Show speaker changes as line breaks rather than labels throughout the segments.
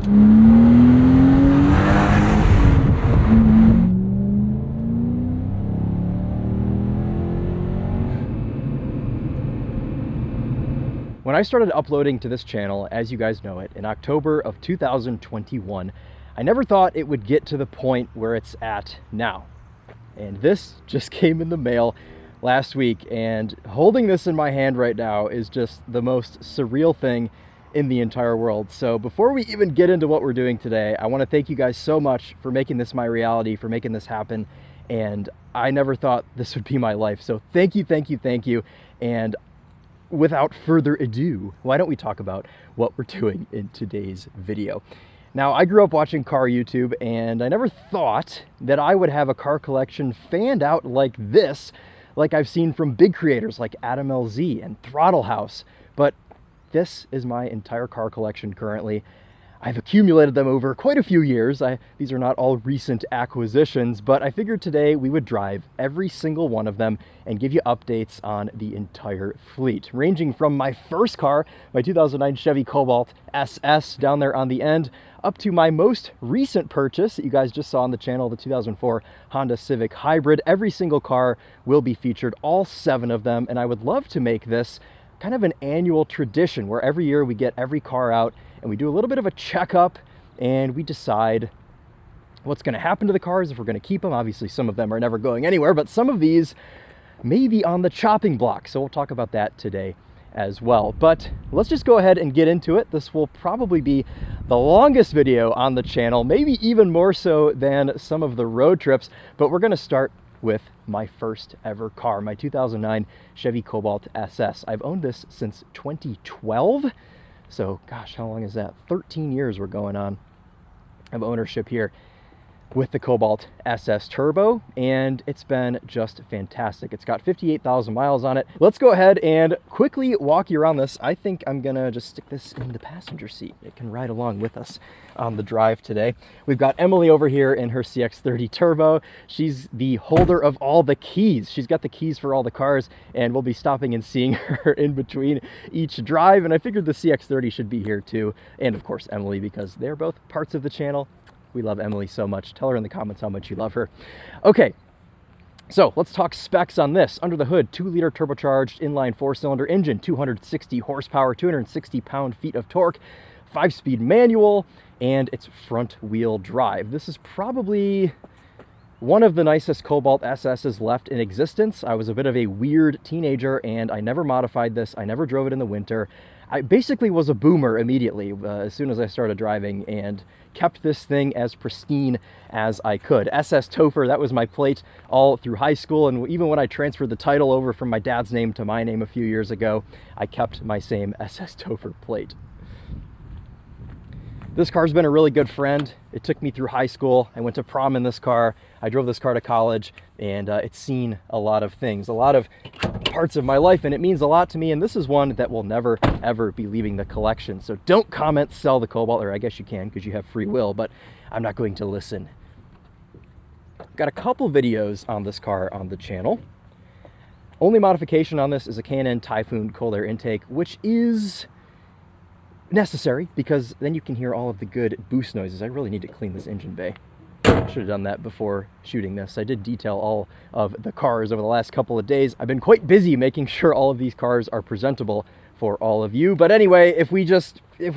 When I started uploading to this channel, as you guys know it, in October of 2021, I never thought it would get to the point where it's at now. And this just came in the mail last week, and holding this in my hand right now is just the most surreal thing in the entire world. So before we even get into what we're doing today, I want to thank you guys so much for making this my reality, for making this happen. And I never thought this would be my life. So thank you, thank you, thank you. And without further ado, why don't we talk about what we're doing in today's video? Now, I grew up watching car YouTube, and I never thought that I would have a car collection fanned out like this, like I've seen from big creators like Adam LZ and Throttle House. But this is my entire car collection currently. I've accumulated them over quite a few years. These are not all recent acquisitions, but I figured today we would drive every single one of them and give you updates on the entire fleet, ranging from my first car, my 2009 Chevy Cobalt SS down there on the end, up to my most recent purchase that you guys just saw on the channel, the 2004 Honda Civic Hybrid. Every single car will be featured, all 7 of them, and I would love to make this kind of an annual tradition where every year we get every car out and we do a little bit of a checkup and we decide what's going to happen to the cars, if we're going to keep them. Obviously, some of them are never going anywhere, but some of these may be on the chopping block. So we'll talk about that today as well. But let's just go ahead and get into it. This will probably be the longest video on the channel, maybe even more so than some of the road trips, but we're going to start with my first ever car, my 2009 Chevy Cobalt SS. I've owned this since 2012. So gosh, how long is that? 13 years we're going on of ownership here with the Cobalt SS Turbo, and it's been just fantastic. It's got 58,000 miles on it. Let's go ahead and quickly walk you around this. I think I'm gonna just stick this in the passenger seat. It can ride along with us on the drive today. We've got Emily over here in her CX-30 Turbo. She's the holder of all the keys. She's got the keys for all the cars, and we'll be stopping and seeing her in between each drive. And I figured the CX-30 should be here too. And of course, Emily, because they're both parts of the channel. We love Emily so much. Tell her in the comments how much you love her. Okay, so let's talk specs on this. Under the hood, 2-liter turbocharged inline 4-cylinder engine, 260 horsepower, 260 pound-feet of torque, 5-speed manual, and it's front-wheel drive. This is probably one of the nicest Cobalt SS's left in existence. I was a bit of a weird teenager, and I never modified this. I never drove it in the winter. I basically was a boomer immediately as soon as I started driving, and kept this thing as pristine as I could. SS Topher, that was my plate all through high school, and even when I transferred the title over from my dad's name to my name a few years ago, I kept my same SS Topher plate. This car's been a really good friend. It took me through high school. I went to prom in this car. I drove this car to college, and it's seen a lot of things, a lot of parts of my life, and it means a lot to me. And this is one that will never, ever be leaving the collection. So don't comment, sell the Cobalt, or I guess you can because you have free will, but I'm not going to listen. Got a couple videos on this car on the channel. Only modification on this is a K&N Typhoon cold air intake, which is necessary because then you can hear all of the good boost noises. I really need to clean this engine bay. Should have done that before shooting this. I did detail all of the cars over the last couple of days. I've been quite busy making sure all of these cars are presentable for all of you. But anyway, if we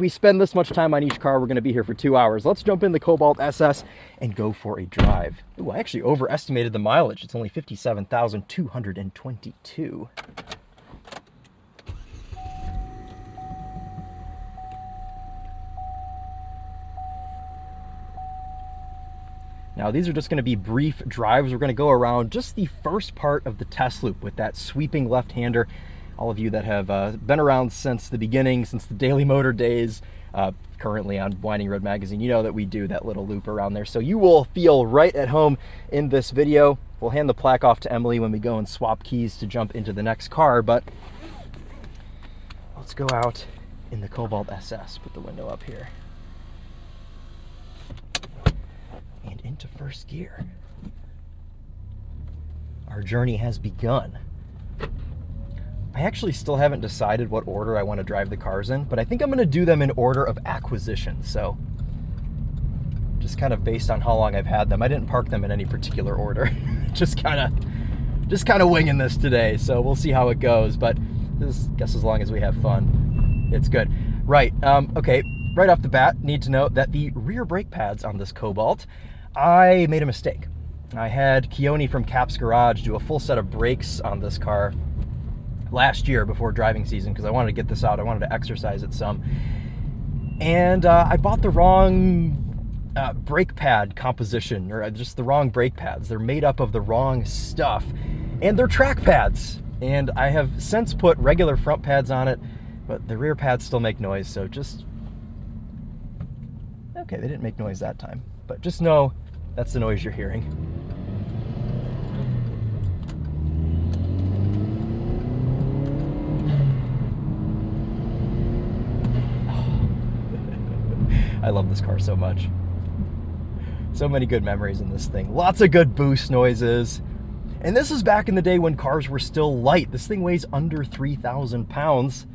spend this much time on each car, we're going to be here for 2 hours. Let's jump in the Cobalt SS and go for a drive. Ooh, I actually overestimated the mileage. It's only 57,222. Now, these are just going to be brief drives. We're going to go around just the first part of the test loop with that sweeping left-hander. All of you that have been around since the beginning, since the Daily Motor days, currently on Winding Road Magazine, you know that we do that little loop around there. So you will feel right at home in this video. We'll hand the plaque off to Emily when we go and swap keys to jump into the next car, but let's go out in the Cobalt SS. Put the window up here. And into first gear. Our journey has begun. I actually still haven't decided what order I want to drive the cars in, but I think I'm going to do them in order of acquisition. So just kind of based on how long I've had them. I didn't park them in any particular order. just kind of winging this today, so we'll see how it goes, but this, I guess as long as we have fun, it's good. Right, okay, right off the bat, need to note that the rear brake pads on this Cobalt, I made a mistake. I had Keone from Cap's Garage do a full set of brakes on this car last year before driving season because I wanted to get this out. I wanted to exercise it some. And I bought the wrong brake pad composition, or just the wrong brake pads. They're made up of the wrong stuff, and they're track pads. And I have since put regular front pads on it, but the rear pads still make noise, so just... Okay, they didn't make noise that time, but just know that's the noise you're hearing. I love this car so much. So many good memories in this thing. Lots of good boost noises. And this is back in the day when cars were still light. This thing weighs under 3,000 pounds.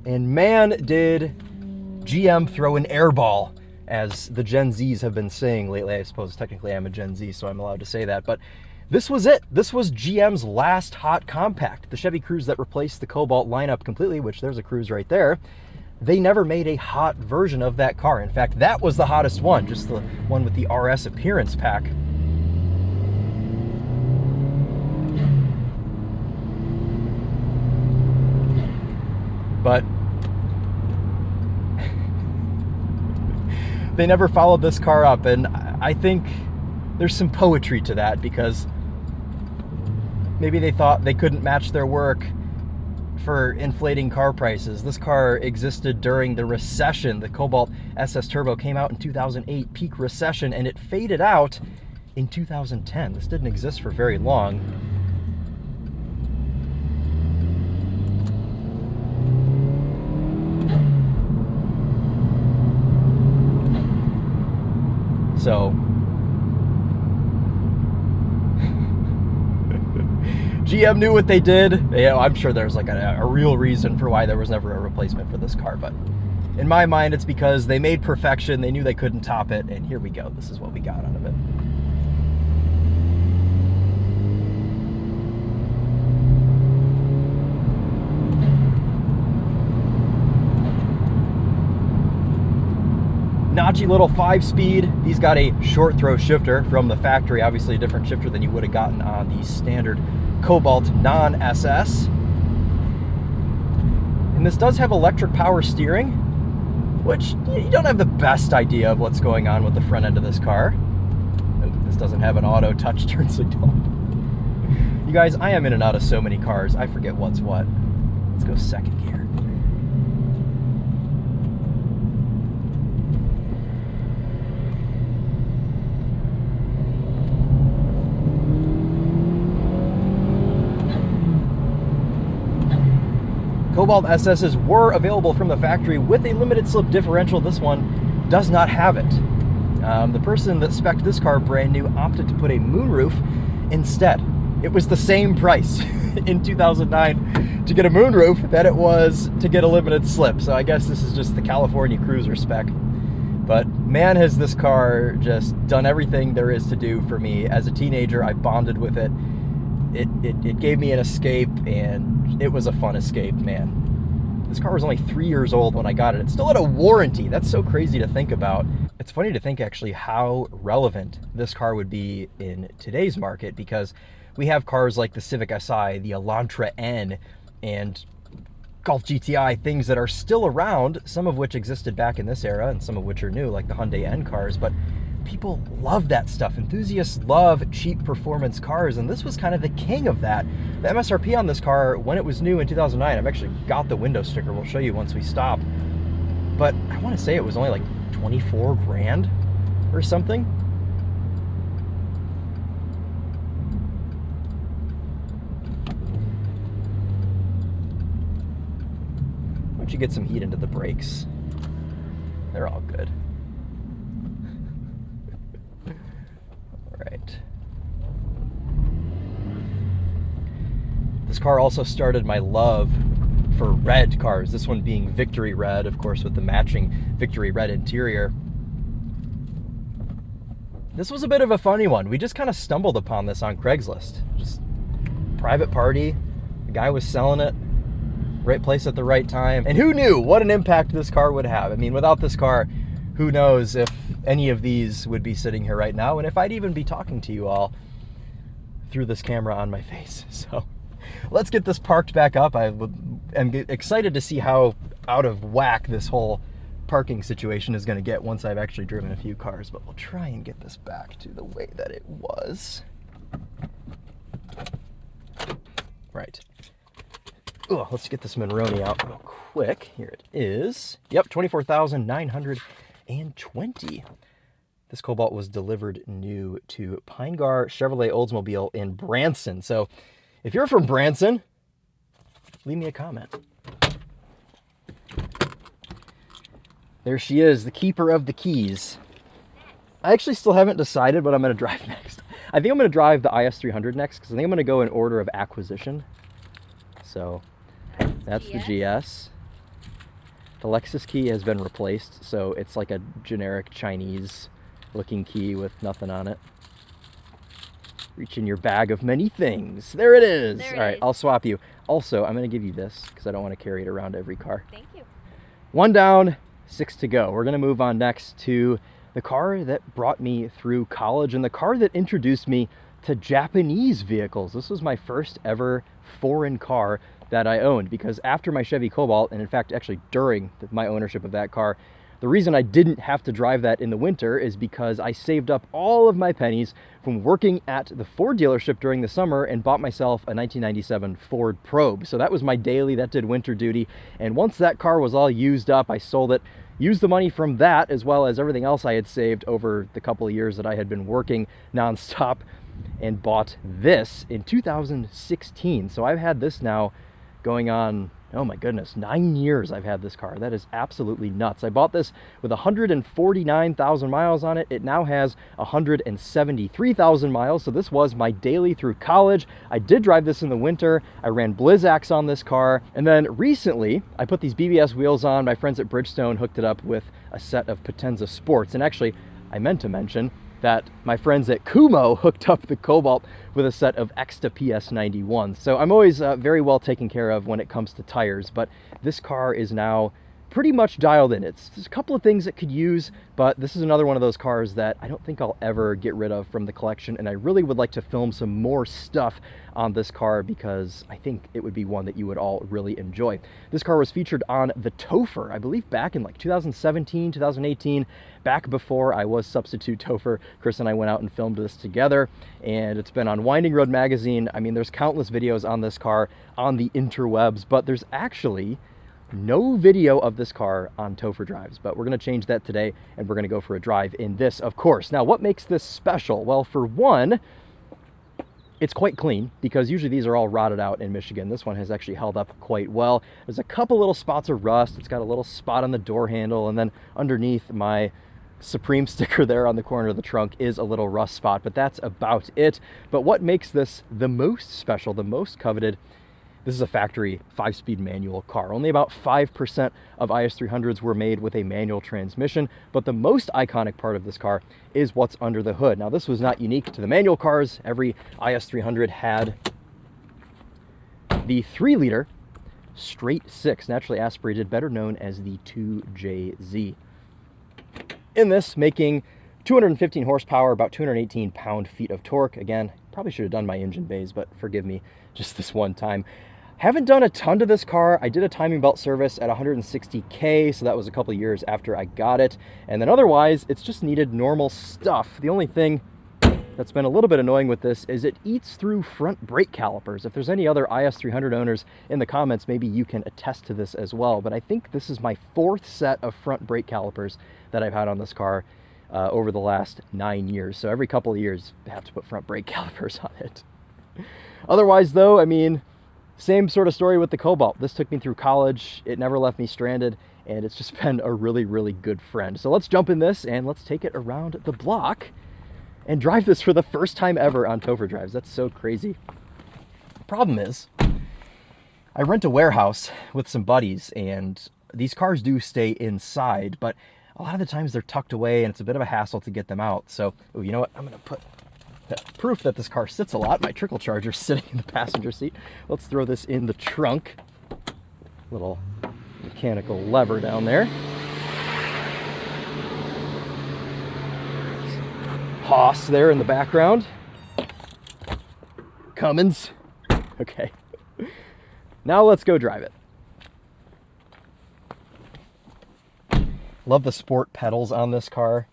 And man, did GM throw an airball, as the Gen Zs have been saying lately. I suppose technically I'm a Gen Z, so I'm allowed to say that. But this was it. This was GM's last hot compact. The Chevy Cruze that replaced the Cobalt lineup completely, which there's a Cruze right there. They never made a hot version of that car. In fact, that was the hottest one, just the one with the RS appearance pack. But they never followed this car up, and I think there's some poetry to that, because maybe they thought they couldn't match their work for inflating car prices. This car existed during the recession. The Cobalt SS Turbo came out in 2008, peak recession, and it faded out in 2010. This didn't exist for very long. So GM knew what they did. You know, I'm sure there's like a real reason for why there was never a replacement for this car, but in my mind, it's because they made perfection. They knew they couldn't top it, and here we go. This is what we got out of it. Notchy little 5-speed. These got a short throw shifter from the factory, obviously a different shifter than you would have gotten on the standard Cobalt non-SS. And this does have electric power steering, which you don't have the best idea of what's going on with the front end of this car. This doesn't have an auto touch turn signal. You guys, I am in and out of so many cars, I forget what's what. Let's go second gear. Cobalt SSs were available from the factory with a limited slip differential. This one does not have it. The person that spec'd this car brand new opted to put a moonroof instead. It was the same price in 2009 to get a moonroof that it was to get a limited slip. So I guess this is just the California cruiser spec. But man, has this car just done everything there is to do for me. As a teenager, I bonded with it. It gave me an escape, and it was a fun escape, man. This car was only 3 years old when I got it. It still had a warranty. That's so crazy to think about. It's funny to think actually how relevant this car would be in today's market, because we have cars like the Civic Si, the Elantra N, and Golf GTI, things that are still around, some of which existed back in this era and some of which are new, like the Hyundai N cars, but people love that stuff. Enthusiasts love cheap performance cars, and this was kind of the king of that. The MSRP on this car, when it was new in 2009, I've actually got the window sticker, we'll show you once we stop, but I want to say it was only like 24 grand or something. Once you get some heat into the brakes, they're all good. Right. This car also started my love for red cars, this one being Victory Red, of course, with the matching Victory Red interior. This was a bit of a funny one. We just kind of stumbled upon this on Craigslist. Just private party. The guy was selling it. Right place at the right time. And who knew what an impact this car would have? I mean, without this car, who knows if any of these would be sitting here right now, and if I'd even be talking to you all through this camera on my face. So let's get this parked back up. I am excited to see how out of whack this whole parking situation is going to get once I've actually driven a few cars, but we'll try and get this back to the way that it was. Right. Oh, let's get this Monroney out real quick. Here it is. Yep, 24,920. This Cobalt was delivered new to Pinegar Chevrolet Oldsmobile in Branson. So if you're from Branson, leave me a comment. There she is, the keeper of the keys. I actually still haven't decided what I'm going to drive next. I think I'm going to drive the IS-300 next, because I think I'm going to go in order of acquisition. So that's the GS. The Lexus key has been replaced, so it's like a generic Chinese looking key with nothing on it. Reach in your bag of many things. There it is. All right, I'll swap you. Also, I'm going to give you this because I don't want to carry it around every car.
Thank you.
1 down, 6 to go. We're going to move on next to the car that brought me through college and the car that introduced me to Japanese vehicles. This was my first ever foreign car that I owned, because after my Chevy Cobalt, and in fact actually during my ownership of that car, the reason I didn't have to drive that in the winter is because I saved up all of my pennies from working at the Ford dealership during the summer and bought myself a 1997 Ford Probe. So that was my daily, that did winter duty. And once that car was all used up, I sold it, used the money from that as well as everything else I had saved over the couple of years that I had been working nonstop, and bought this in 2016. So I've had this now going on, oh my goodness, 9 years I've had this car. That is absolutely nuts. I bought this with 149,000 miles on it. It now has 173,000 miles. So this was my daily through college. I did drive this in the winter. I ran Blizzaks on this car. And then recently I put these BBS wheels on. My friends at Bridgestone hooked it up with a set of Potenza Sports. And actually, I meant to mention that my friends at Kumo hooked up the Cobalt with a set of Exta PS91. So I'm always very well taken care of when it comes to tires, but this car is now pretty much dialed in. There's a couple of things that could use, but this is another one of those cars that I don't think I'll ever get rid of from the collection, and I really would like to film some more stuff on this car because I think it would be one that you would all really enjoy. This car was featured on TheTopher, I believe back in like 2017, 2018, back before I was substitute Topher. Chris and I went out and filmed this together, and it's been on Winding Road magazine. I mean, there's countless videos on this car on the interwebs, but there's actually no video of this car on TopherDrives, but we're going to change that today, and we're going to go for a drive in this, of course. Now, what makes this special? Well, for one, it's quite clean, because usually these are all rotted out in Michigan. This one has actually held up quite well. There's a couple little spots of rust. It's got a little spot on the door handle, and then underneath my Supreme sticker there on the corner of the trunk is a little rust spot, but that's about it. But what makes this the most special, the most coveted, this is a factory 5-speed manual car. Only about 5% of IS-300s were made with a manual transmission, but the most iconic part of this car is what's under the hood. Now, this was not unique to the manual cars. Every IS-300 had the 3-liter straight 6, naturally aspirated, better known as the 2JZ. In this, making 215 horsepower, about 218 pound-feet of torque. Again, probably should have done my engine bays, but forgive me just this one time. Haven't done a ton to this car. I did a timing belt service at 160K, so that was a couple of years after I got it. And then otherwise, it's just needed normal stuff. The only thing that's been a little bit annoying with this is it eats through front brake calipers. If there's any other IS-300 owners in the comments, maybe you can attest to this as well. But I think this is my 4th set of front brake calipers that I've had on this car over the last 9 years. So every couple of years, I have to put front brake calipers on it. Otherwise, though, I mean, same sort of story with the Cobalt. This took me through college. It never left me stranded, and it's just been a really, really good friend. So let's jump in this and let's take it around the block and drive this for the first time ever on TopherDrives. That's so crazy. Problem is, I rent a warehouse with some buddies, and these cars do stay inside, but a lot of the times they're tucked away and it's a bit of a hassle to get them out. So, ooh, you know what? I'm gonna put proof that this car sits a lot. My trickle charger sitting in the passenger seat. Let's throw this in the trunk. Little mechanical lever down there. Haas there in the background. Cummins. Okay. Now let's go drive it. Love the sport pedals on this car.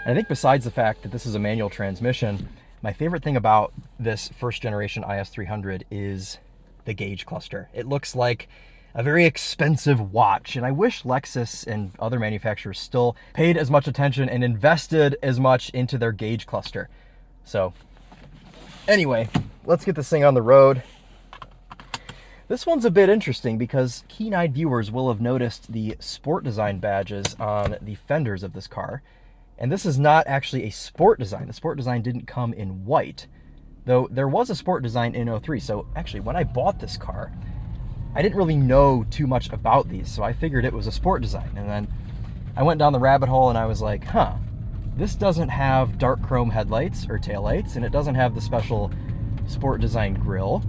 And I think besides the fact that this is a manual transmission, my favorite thing about this first generation IS-300 is the gauge cluster. It looks like a very expensive watch, and I wish Lexus and other manufacturers still paid as much attention and invested as much into their gauge cluster. So anyway, let's get this thing on the road. This one's a bit interesting because keen-eyed viewers will have noticed the sport design badges on the fenders of this car. And this is not actually a sport design. The sport design didn't come in white, though there was a sport design in 03. So actually, when I bought this car, I didn't really know too much about these, so I figured it was a sport design. And then I went down the rabbit hole and I was like, huh, this doesn't have dark chrome headlights or taillights, and it doesn't have the special sport design grille,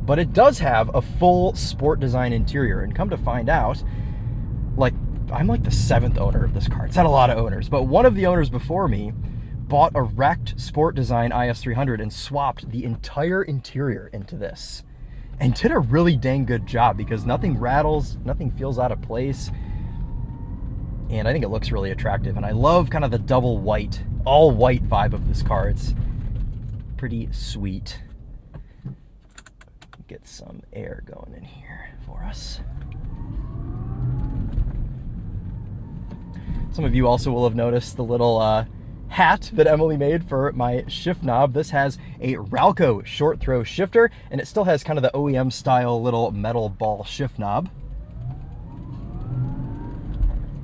but it does have a full sport design interior. And come to find out, like, I'm like the 7th owner of this car. It's had a lot of owners, but one of the owners before me bought a wrecked sport design IS-300 and swapped the entire interior into this. And did a really dang good job because nothing rattles, nothing feels out of place. And I think it looks really attractive. And I love kind of the double white, all white vibe of this car. It's pretty sweet. Get some air going in here for us. Some of you also will have noticed the little hat that Emily made for my shift knob. This has a Ralco short throw shifter, and it still has kind of the OEM style little metal ball shift knob.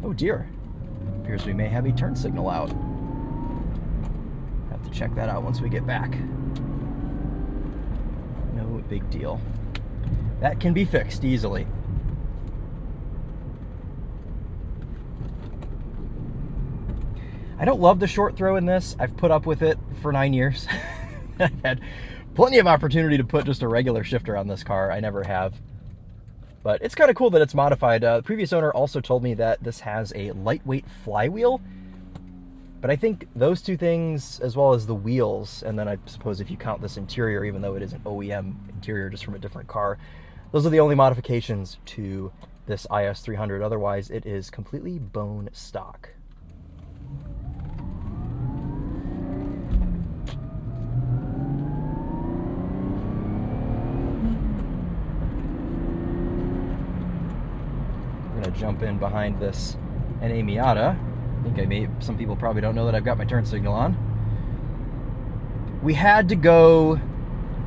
Oh dear, appears we may have a turn signal out. Have to check that out once we get back. No big deal. That can be fixed easily. I don't love the short throw in this. I've put up with it for 9 years. I've had plenty of opportunity to put just a regular shifter on this car. I never have. But it's kind of cool that it's modified. The previous owner also told me that this has a lightweight flywheel. But I think those two things, as well as the wheels, and then I suppose if you count this interior, even though it is an OEM interior just from a different car, those are the only modifications to this IS-300. Otherwise, it is completely bone stock. Jump in behind this NA Miata. I think some people probably don't know that I've got my turn signal on. We had to go,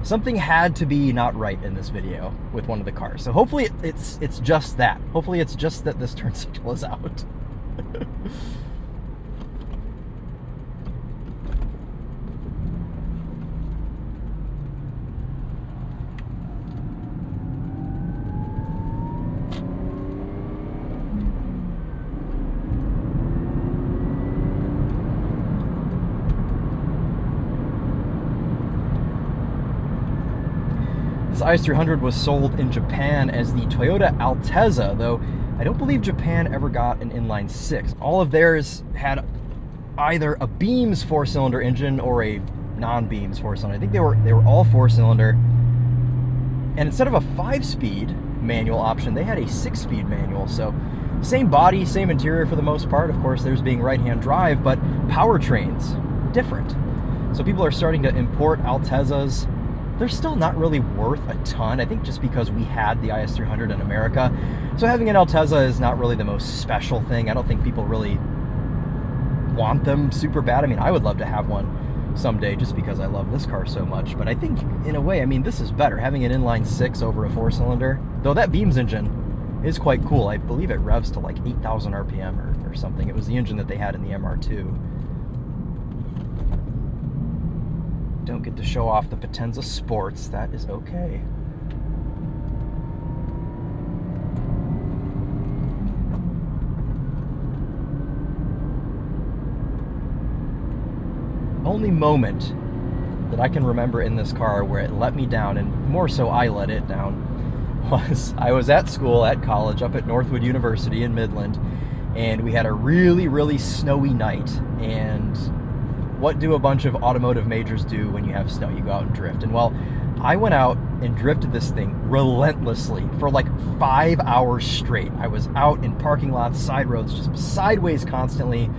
something had to be not right in this video with one of the cars. So hopefully it's just that. Hopefully it's just that this turn signal is out. This IS-300 was sold in Japan as the Toyota Altezza, though I don't believe Japan ever got an inline six. All of theirs had either a Beams 4-cylinder engine or a non-Beams 4-cylinder. I think they were all 4-cylinder. And instead of a 5-speed manual option, they had a 6-speed manual. So same body, same interior for the most part. Of course, theirs being right-hand drive, but powertrains different. So people are starting to import Altezzas. They're still not really worth a ton, I think just because we had the IS-300 in America. So having an Altezza is not really the most special thing. I don't think people really want them super bad. I mean, I would love to have one someday just because I love this car so much. But I think, in a way, I mean, this is better. Having an inline 6 over a 4-cylinder, though that Beams engine is quite cool. I believe it revs to like 8,000 RPM or something. It was the engine that they had in the MR2. Don't get to show off the Potenza Sports. That is okay. only moment that I can remember in this car where it let me down, and more so I let it down, was I was at school, at college, up at Northwood University in Midland, and we had a really, really snowy night. And what do a bunch of automotive majors do when you have snow? You go out and drift. And well, I went out and drifted this thing relentlessly for like 5 hours straight. I was out in parking lots, side roads, just sideways constantly.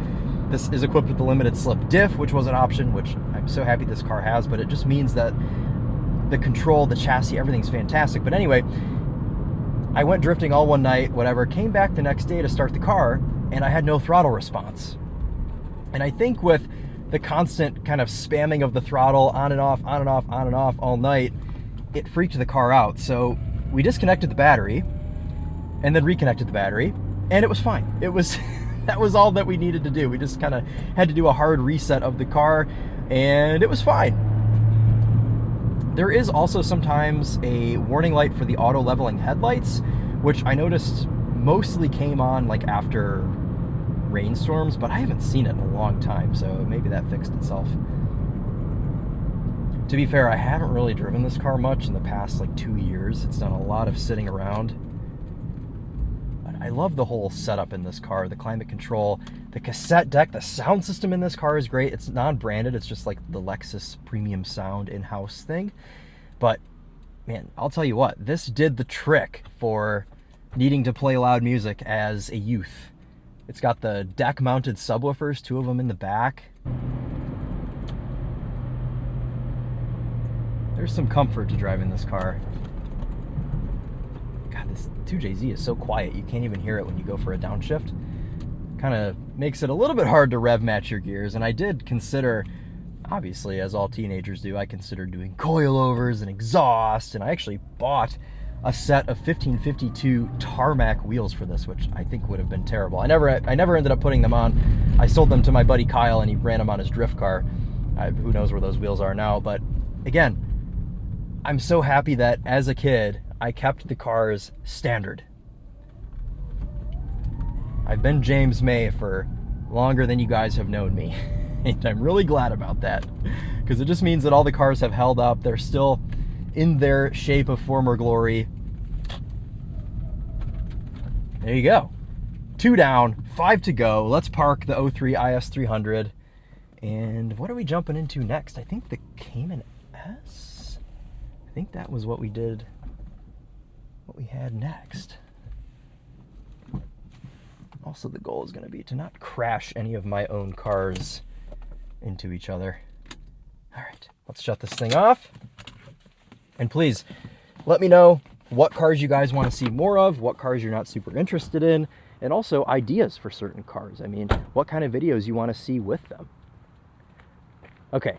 This is equipped with the limited slip diff, which was an option, which I'm so happy this car has, but it just means that the control, the chassis, everything's fantastic. But anyway, I went drifting all one night, whatever, came back the next day to start the car, and I had no throttle response. And I think with the constant kind of spamming of the throttle on and off, on and off, on and off all night, it freaked the car out. So we disconnected the battery and then reconnected the battery, and it was fine. It was, that was all that we needed to do. We just kind of had to do a hard reset of the car, and it was fine. There is also sometimes a warning light for the auto leveling headlights, which I noticed mostly came on like after rainstorms, but I haven't seen it in a long time, so maybe that fixed itself. To be fair, I haven't really driven this car much in the past like 2 years. It's done a lot of sitting around. But I love the whole setup in this car, the climate control, the cassette deck, the sound system in this car is great. It's non-branded, it's just like the Lexus premium sound in-house thing. But man, I'll tell you what, this did the trick for needing to play loud music as a youth. It's got the deck-mounted subwoofers, 2 of them in the back. There's some comfort to driving this car. God, this 2JZ is so quiet, you can't even hear it when you go for a downshift. Kind of makes it a little bit hard to rev match your gears, and I did consider, obviously, as all teenagers do, I considered doing coilovers and exhaust, and I actually bought a set of 1552 tarmac wheels for this, which I think would have been terrible. I never ended up putting them on. I sold them to my buddy Kyle, and he ran them on his drift car. Who knows where those wheels are now, but again, I'm so happy that as a kid, I kept the cars standard. I've been James May for longer than you guys have known me, and I'm really glad about that, because it just means that all the cars have held up. They're still in their shape of former glory. There you go. 2 down, 5 to go. Let's park the 03 IS-300. And what are we jumping into next? I think the Cayman S? I think that was what we did, what we had next. Also, the goal is going to be to not crash any of my own cars into each other. All right, let's shut this thing off. And please, let me know what cars you guys want to see more of, what cars you're not super interested in, and also ideas for certain cars. I mean, what kind of videos you want to see with them. Okay,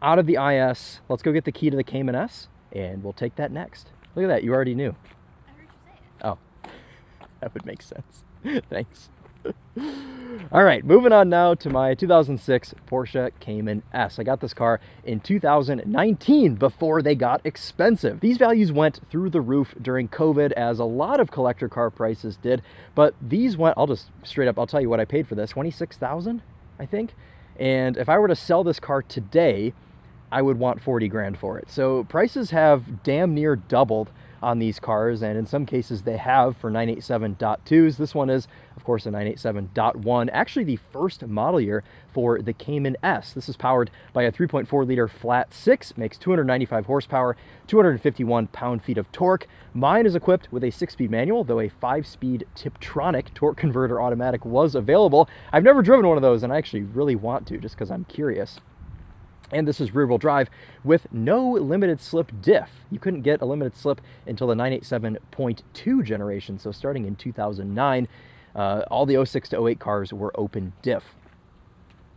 out of the IS, let's go get the key to the Cayman S, and we'll take that next. Look at that, you already knew.
I heard you say it.
Oh, that would make sense. Thanks. All right, moving on now to my 2006 Porsche Cayman S. I got this car in 2019 before they got expensive. These values went through the roof during COVID, as a lot of collector car prices did, but these went, I'll just straight up, I'll tell you what I paid for this, $26,000, I think. And if I were to sell this car today, I would want 40 grand for it. So prices have damn near doubled on these cars, and in some cases they have for 987.2s. This one is, of course, a 987.1, actually the first model year for the Cayman S. This is powered by a 3.4 liter flat 6, makes 295 horsepower, 251 pound-feet of torque. Mine is equipped with a 6-speed manual, though a 5-speed Tiptronic torque converter automatic was available. I've never driven one of those, and I actually really want to, just because I'm curious. And this is rear-wheel drive with no limited slip diff. You couldn't get a limited slip until the 987.2 generation, so starting in 2009, all the 06 to 08 cars were open diff.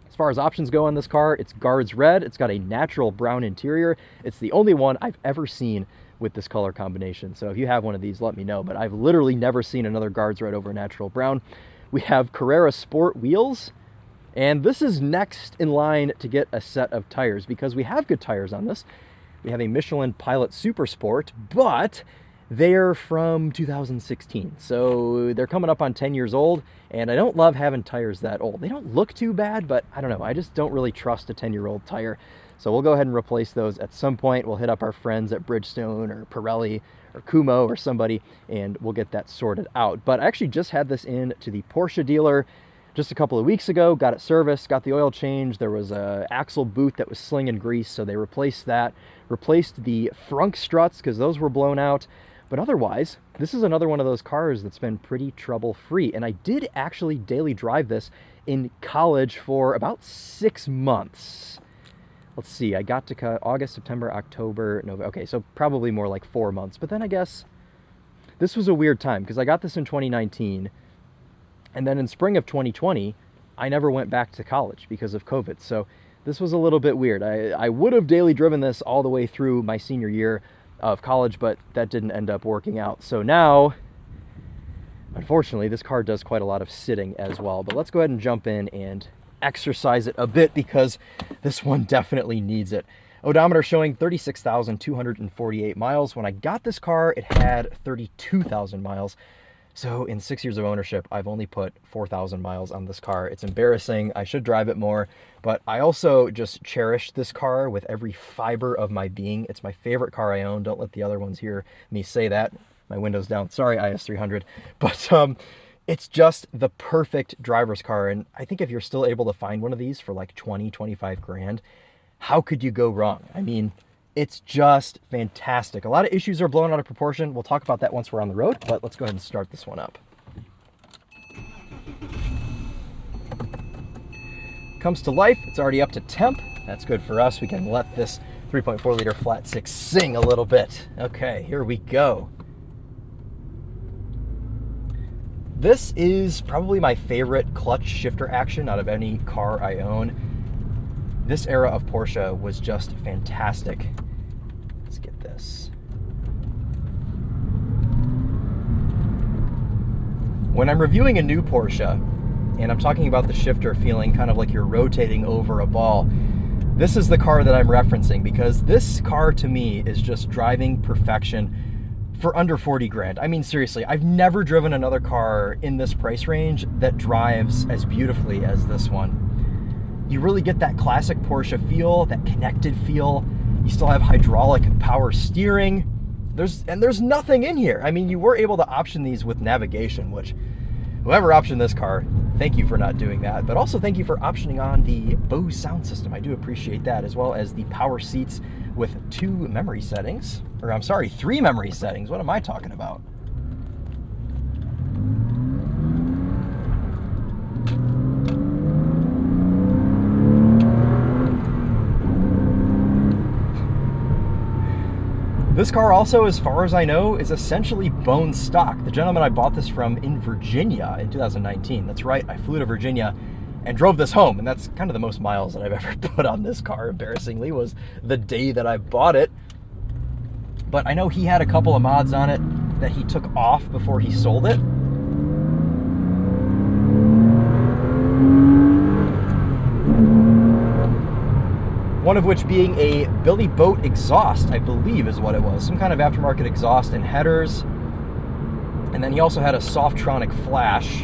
As far as options go on this car, it's guards red, it's got a natural brown interior. It's the only one I've ever seen with this color combination, so if you have one of these, let me know, but I've literally never seen another guards red over natural brown. We have Carrera Sport wheels, and this is next in line to get a set of tires, because we have good tires on this. We have a Michelin Pilot Super Sport, but They're from 2016, so they're coming up on 10 years old, and I don't love having tires that old. They don't look too bad, but I don't know, I just don't really trust a 10-year-old tire. So we'll go ahead and replace those at some point. We'll hit up our friends at Bridgestone or Pirelli or Kumo or somebody, and we'll get that sorted out. But I actually just had this in to the Porsche dealer just a couple of weeks ago, got it serviced, got the oil change. There was a axle boot that was slinging grease, so they replaced that, replaced the frunk struts because those were blown out. But otherwise, this is another one of those cars that's been pretty trouble-free. And I did actually daily drive this in college for about 6 months. Let's see, I got to August, September, October, November. Okay, so probably more like 4 months. But then I guess this was a weird time because I got this in 2019. And then in spring of 2020, I never went back to college because of COVID. So this was a little bit weird. I would have daily driven this all the way through my senior year of college, but that didn't end up working out. So now, unfortunately, this car does quite a lot of sitting as well. But let's go ahead and jump in and exercise it a bit because this one definitely needs it. Odometer showing 36,248 miles. When I got this car, it had 32,000 miles. So in 6 years of ownership, I've only put 4,000 miles on this car. It's embarrassing. I should drive it more, but I also just cherish this car with every fiber of my being. It's my favorite car I own. Don't let the other ones hear me say that. My window's down. Sorry, IS-300. But it's just the perfect driver's car. And I think if you're still able to find one of these for like 20, 25 grand, how could you go wrong? I mean, it's just fantastic. A lot of issues are blown out of proportion. We'll talk about that once we're on the road, but let's go ahead and start this one up. Comes to life, it's already up to temp. That's good for us. We can let this 3.4 liter flat six sing a little bit. Okay, here we go. This is probably my favorite clutch shifter action out of any car I own. This era of Porsche was just fantastic. Let's get this. When I'm reviewing a new Porsche, and I'm talking about the shifter feeling kind of like you're rotating over a ball, this is the car that I'm referencing because this car to me is just driving perfection for under 40 grand. I mean, seriously, I've never driven another car in this price range that drives as beautifully as this one. You really get that classic Porsche feel, that connected feel. You still have hydraulic power steering. There's nothing in here. I mean, you were able to option these with navigation, which whoever optioned this car, thank you for not doing that. But also thank you for optioning on the Bose sound system. I do appreciate that, as well as the power seats with 2 memory settings. Or I'm sorry, 3 memory settings. What am I talking about? This car also, as far as I know, is essentially bone stock. The gentleman I bought this from in Virginia in 2019, that's right, I flew to Virginia and drove this home, and that's kind of the most miles that I've ever put on this car, embarrassingly, was the day that I bought it. But I know he had a couple of mods on it that he took off before he sold it. One of which being a Billy Boat exhaust, I believe is what it was. Some kind of aftermarket exhaust and headers. And then he also had a Softronic flash.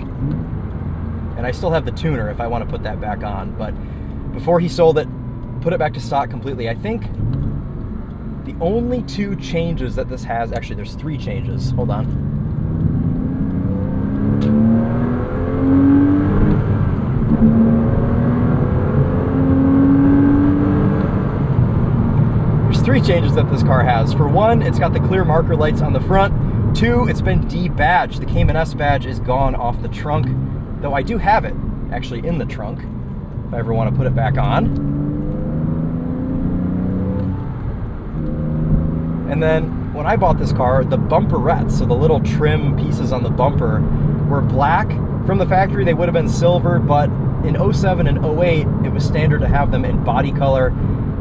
And I still have the tuner if I want to put that back on. But before he sold it, put it back to stock completely. I think the only 2 changes that this has, actually there's 3 changes. Hold on. There's 3 changes that this car has. For one, it's got the clear marker lights on the front. 2, it's been debadged. The Cayman S badge is gone off the trunk, though I do have it actually in the trunk if I ever want to put it back on. And then when I bought this car, the bumperettes, so the little trim pieces on the bumper, were black. From the factory, they would have been silver, but in 07 and 08, it was standard to have them in body color,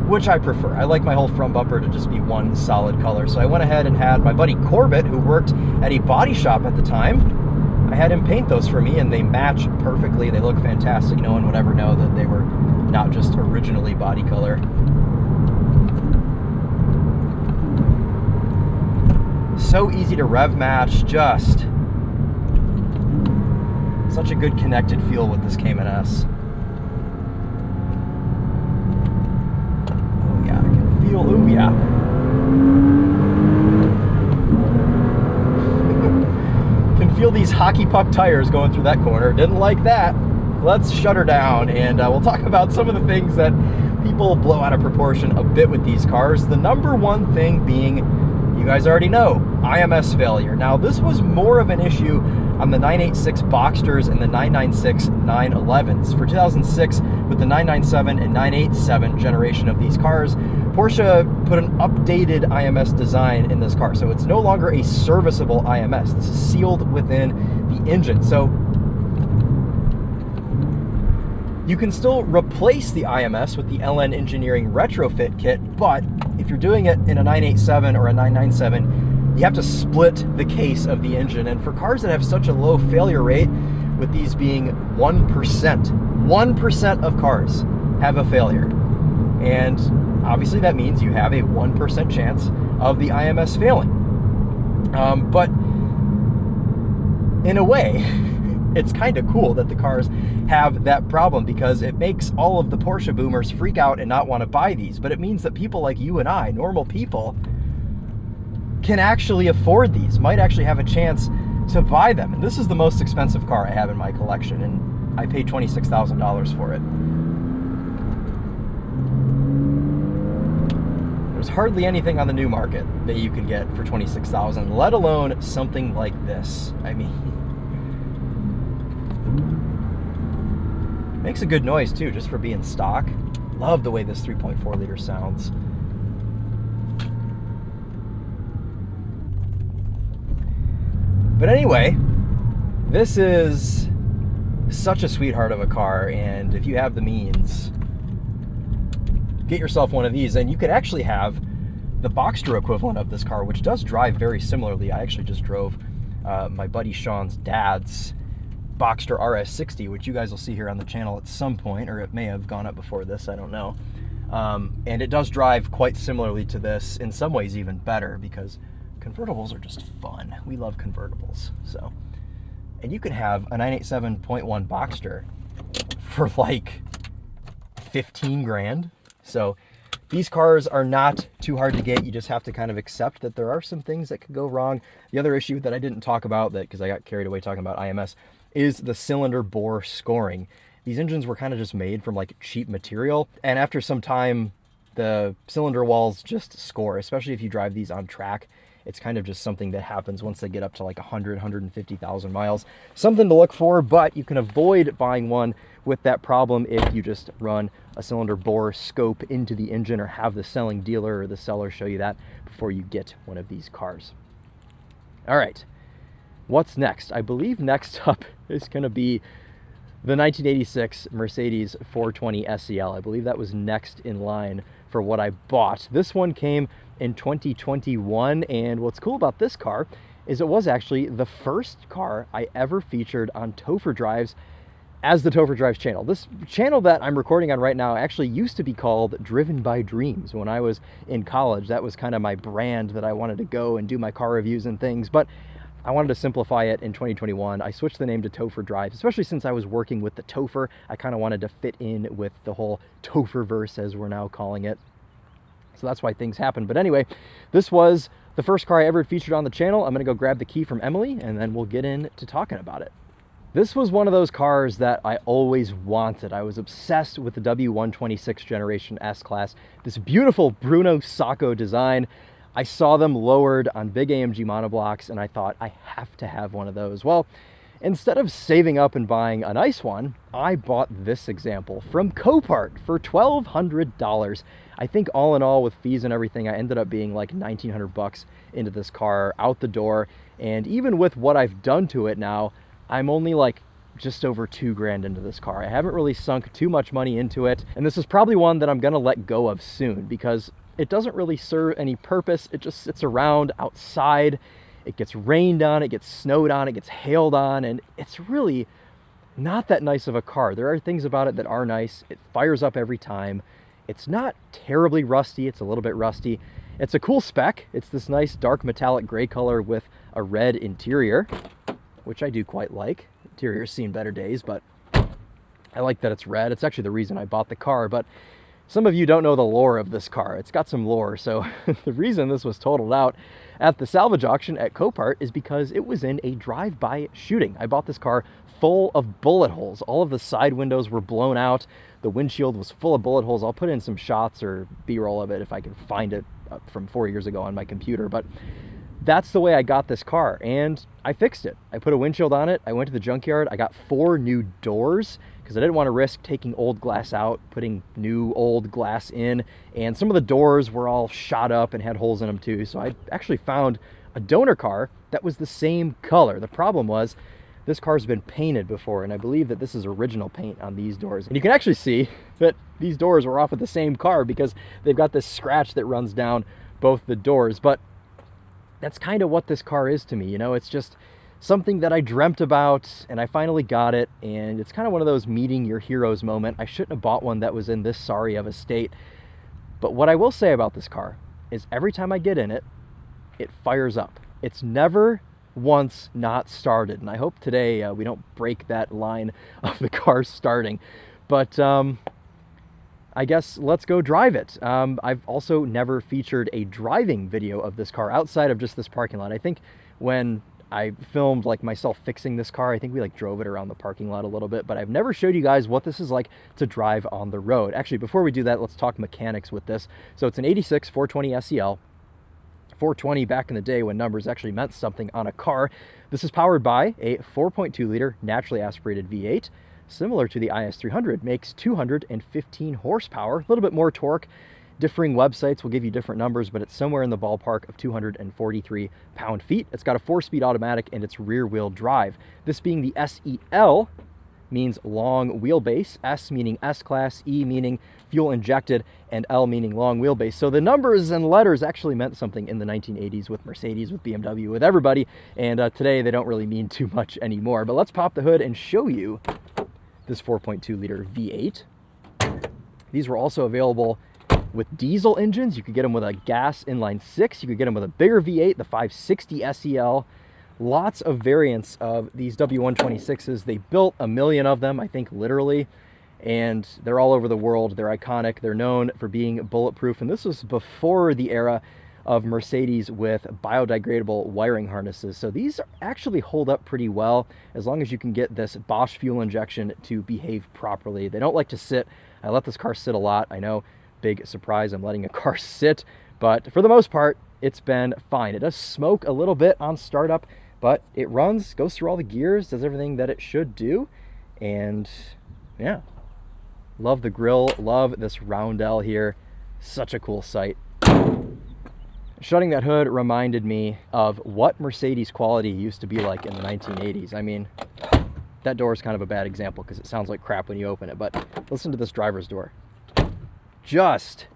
which I prefer. I like my whole front bumper to just be one solid color. So I went ahead and had my buddy Corbett, who worked at a body shop at the time, I had him paint those for me, and they match perfectly. They look fantastic. No one would ever know that they were not just originally body color. So easy to rev match, just such a good connected feel with this Cayman S. Oh yeah, I can feel, oh yeah. Can feel these hockey puck tires going through that corner. Didn't like that. Let's shut her down, and we'll talk about some of the things that people blow out of proportion a bit with these cars. The number one thing being, you guys already know, IMS failure. Now, this was more of an issue on the 986 Boxsters and the 996 911s. For 2006, with the 997 and 987 generation of these cars, Porsche put an updated IMS design in this car. So it's no longer a serviceable IMS. This is sealed within the engine. So you can still replace the IMS with the LN Engineering retrofit kit, but if you're doing it in a 987 or a 997, you have to split the case of the engine. And for cars that have such a low failure rate, with these being 1% of cars have a failure. And obviously that means you have a 1% chance of the IMS failing. But in a way, it's kind of cool that the cars have that problem, because it makes all of the Porsche boomers freak out and not want to buy these. But it means that people like you and I, normal people, can actually afford these, might actually have a chance to buy them. And this is the most expensive car I have in my collection, and I paid $26,000 for it. There's hardly anything on the new market that you can get for $26,000, let alone something like this. I mean, makes a good noise too, just for being stock. Love the way this 3.4 liter sounds. But anyway, this is such a sweetheart of a car, and if you have the means, get yourself one of these. And you could actually have the Boxster equivalent of this car, which does drive very similarly. I actually just drove my buddy Sean's dad's Boxster RS60, which you guys will see here on the channel at some point, or it may have gone up before this, I don't know. And it does drive quite similarly to this, in some ways even better, because convertibles are just fun. We love convertibles. So, and you can have a 987.1 Boxster for like 15 grand. So these cars are not too hard to get. You just have to kind of accept that there are some things that could go wrong. The other issue that I didn't talk about, that because I got carried away talking about IMS, is the cylinder bore scoring. These engines were kind of just made from like cheap material, and after some time the cylinder walls just score, especially if you drive these on track. It's kind of just something that happens once they get up to like 100, 150,000 miles. Something to look for, but you can avoid buying one with that problem if you just run a cylinder bore scope into the engine, or have the selling dealer or the seller show you that before you get one of these cars. All right, what's next? I believe next up is going to be the 1986 Mercedes 420 SEL. I believe that was next in line for what I bought. This one came in 2021, and what's cool about this car is it was actually the first car I ever featured on TopherDrives as the TopherDrives channel. This channel that I'm recording on right now actually used to be called Driven by Dreams. When I was in college, that was kind of my brand that I wanted to go and do my car reviews and things, but I wanted to simplify it in 2021. I switched the name to TopherDrives, especially since I was working with the Topher. I kind of wanted to fit in with the whole Topherverse, as we're now calling it. So that's why things happen. But anyway, this was the first car I ever featured on the channel. I'm gonna go grab the key from Emily, and then we'll get into talking about it. This was one of those cars that I always wanted. I was obsessed with the W126 Generation S-Class. This beautiful Bruno Sacco design. I saw them lowered on big AMG monoblocks, and I thought, I have to have one of those. Well, instead of saving up and buying a nice one, I bought this example from Copart for $1,200. I think all in all, with fees and everything, I ended up being like 1,900 bucks into this car out the door. And even with what I've done to it now, I'm only like just over 2 grand into this car. I haven't really sunk too much money into it. And this is probably one that I'm gonna let go of soon, because it doesn't really serve any purpose. It just sits around outside. It gets rained on, it gets snowed on, it gets hailed on, and it's really not that nice of a car. There are things about it that are nice. It fires up every time. It's not terribly rusty. It's a little bit rusty. It's a cool spec. It's this nice dark metallic gray color with a red interior, which I do quite like. Interior's seen better days, but I like that it's red. It's actually the reason I bought the car, but some of you don't know the lore of this car. It's got some lore. So the reason this was totaled out at the salvage auction at Copart is because it was in a drive-by shooting. I bought this car full of bullet holes. All of the side windows were blown out. The windshield was full of bullet holes. I'll put in some shots or B-roll of it if I can find it from 4 years ago on my computer. But that's the way I got this car, and I fixed it. I put a windshield on it. I went to the junkyard. I got 4 new doors because I didn't want to risk taking old glass out, putting new old glass in, and some of the doors were all shot up and had holes in them too. So I actually found a donor car that was the same color. The problem was this car's been painted before, and I believe that this is original paint on these doors. And you can actually see that these doors were off of the same car because they've got this scratch that runs down both the doors. But that's kind of what this car is to me. You know, it's just something that I dreamt about, and I finally got it, and it's kind of one of those meeting your heroes moment. I shouldn't have bought one that was in this sorry of a state. But what I will say about this car is every time I get in it, it fires up. It's never once not started, and I hope today we don't break that line of the car starting. But I guess let's go drive it. I've also never featured a driving video of this car outside of just this parking lot. I think when I filmed like myself fixing this car, I think we like drove it around the parking lot a little bit, but I've never showed you guys what this is like to drive on the road. Actually, before we do that, let's talk mechanics with this. So it's an 86 420 SEL. 420 back in the day when numbers actually meant something on a car. This is powered by a 4.2 liter naturally aspirated V8. Similar to the IS-300, makes 215 horsepower, a little bit more torque. Differing websites will give you different numbers, but it's somewhere in the ballpark of 243 pound-feet. It's got a 4-speed automatic and it's rear-wheel drive. This being the SEL means long wheelbase, S meaning S-Class, E meaning fuel injected, and L meaning long wheelbase. So the numbers and letters actually meant something in the 1980s with Mercedes, with BMW, with everybody, and today they don't really mean too much anymore. But let's pop the hood and show you this 4.2 liter V8. These were also available with diesel engines. You could get them with a gas inline 6. You could get them with a bigger V8, the 560 SEL. Lots of variants of these W126s. They built a million of them, I think literally, and they're all over the world. They're iconic. They're known for being bulletproof, and this was before the era of Mercedes with biodegradable wiring harnesses. So these actually hold up pretty well as long as you can get this Bosch fuel injection to behave properly. They don't like to sit. I let this car sit a lot. I know, big surprise, I'm letting a car sit, but for the most part, it's been fine. It does smoke a little bit on startup, but it runs, goes through all the gears, does everything that it should do, and yeah. Love the grille, love this roundel here. Such a cool sight. Shutting that hood reminded me of what Mercedes quality used to be like in the 1980s. I mean, that door is kind of a bad example because it sounds like crap when you open it, but listen to this driver's door. Just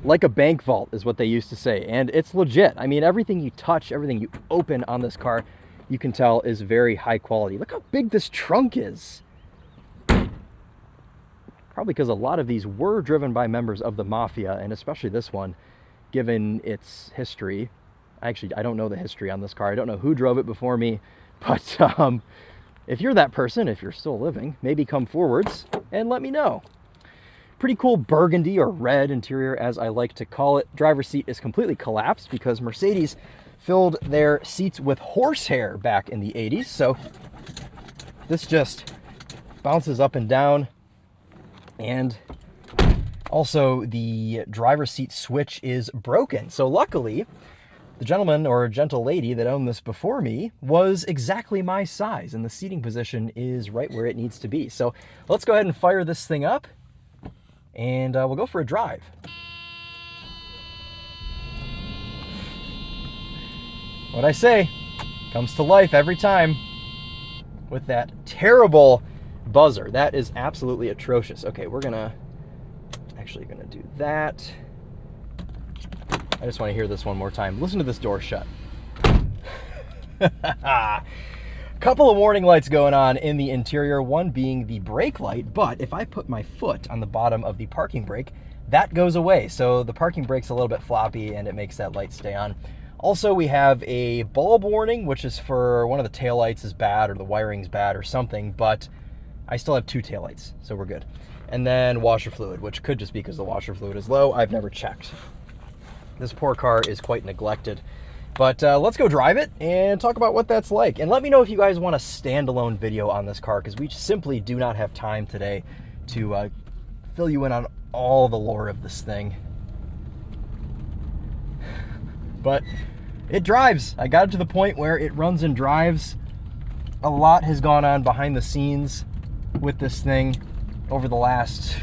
like a bank vault is what they used to say, and it's legit. I mean, everything you touch, everything you open on this car, you can tell is very high quality. Look how big this trunk is. Probably because a lot of these were driven by members of the mafia, and especially this one, given its history. Actually, I don't know the history on this car. I don't know who drove it before me, but if you're that person, if you're still living, maybe come forwards and let me know. Pretty cool burgundy or red interior, as I like to call it. Driver's seat is completely collapsed because Mercedes filled their seats with horsehair back in the 80s. So this just bounces up and down. And also the driver's seat switch is broken. So luckily, the gentleman or gentle lady that owned this before me was exactly my size, and the seating position is right where it needs to be. So let's go ahead and fire this thing up, and we'll go for a drive. What I say comes to life every time with that terrible buzzer. That is absolutely atrocious. Okay, we're actually gonna do that. I just want to hear this one more time. Listen to this door shut. Couple of warning lights going on in the interior, one being the brake light, but if I put my foot on the bottom of the parking brake, that goes away. So the parking brake's a little bit floppy and it makes that light stay on. Also, we have a bulb warning, which is for one of the taillights is bad or the wiring's bad or something, but I still have 2 taillights, so we're good. And then washer fluid, which could just be because the washer fluid is low. I've never checked. This poor car is quite neglected. But let's go drive it and talk about what that's like. And let me know if you guys want a standalone video on this car, because we simply do not have time today to fill you in on all the lore of this thing. But it drives. I got it to the point where it runs and drives. A lot has gone on behind the scenes with this thing over the last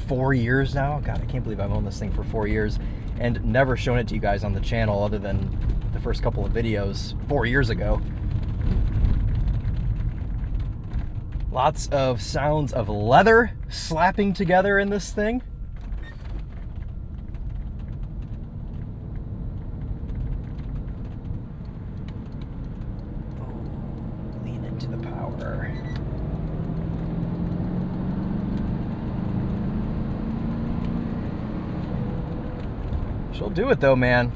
4 years now. God, I can't believe I've owned this thing for 4 years and never shown it to you guys on the channel other than the first couple of videos 4 years ago. Lots of sounds of leather slapping together in this thing. Oh, lean into the power. She'll do it though, man.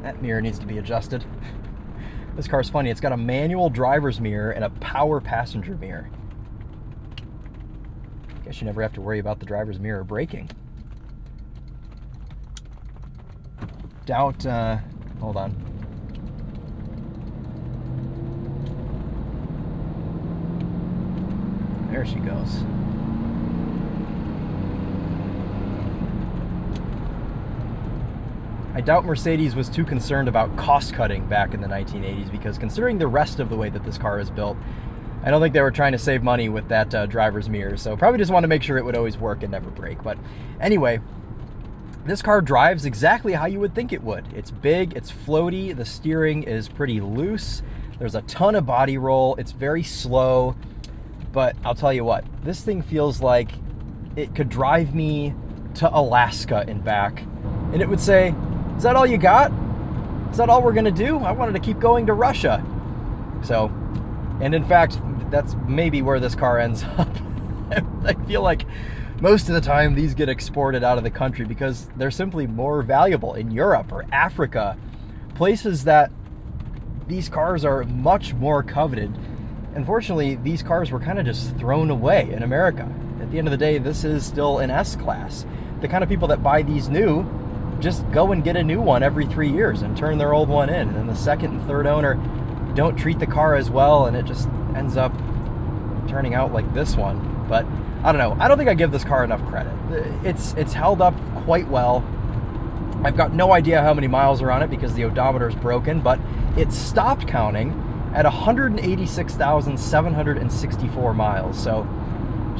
That mirror needs to be adjusted. This car's funny. It's got a manual driver's mirror and a power passenger mirror. Guess you never have to worry about the driver's mirror braking. Doubt, hold on. There she goes. I doubt Mercedes was too concerned about cost cutting back in the 1980s, because considering the rest of the way that this car is built, I don't think they were trying to save money with that driver's mirror. So probably just want to make sure it would always work and never break. But anyway, this car drives exactly how you would think it would. It's big, it's floaty, the steering is pretty loose, there's a ton of body roll, it's very slow, but I'll tell you what, this thing feels like it could drive me to Alaska and back, and it would say, "Is that all you got? Is that all we're gonna do? I wanted to keep going to Russia." So, and in fact, that's maybe where this car ends up. I feel like most of the time these get exported out of the country because they're simply more valuable in Europe or Africa, places that these cars are much more coveted. Unfortunately, these cars were kind of just thrown away in America. At the end of the day, this is still an S-Class. The kind of people that buy these new just go and get a new one every 3 years and turn their old one in. And then the second and third owner don't treat the car as well, and it just ends up turning out like this one. But I don't know. I don't think I give this car enough credit. It's held up quite well. I've got no idea how many miles are on it because the odometer is broken, but it stopped counting at 186,764 miles. So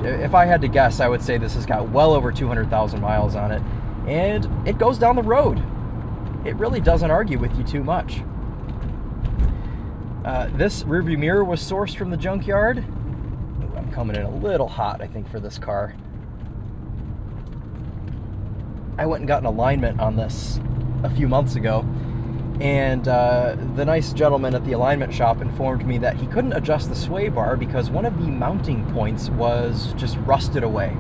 if I had to guess, I would say this has got well over 200,000 miles on it, and it goes down the road. It really doesn't argue with you too much. This rearview mirror was sourced from the junkyard. Ooh, I'm coming in a little hot, I think, for this car. I went and got an alignment on this a few months ago, and the nice gentleman at the alignment shop informed me that he couldn't adjust the sway bar because one of the mounting points was just rusted away.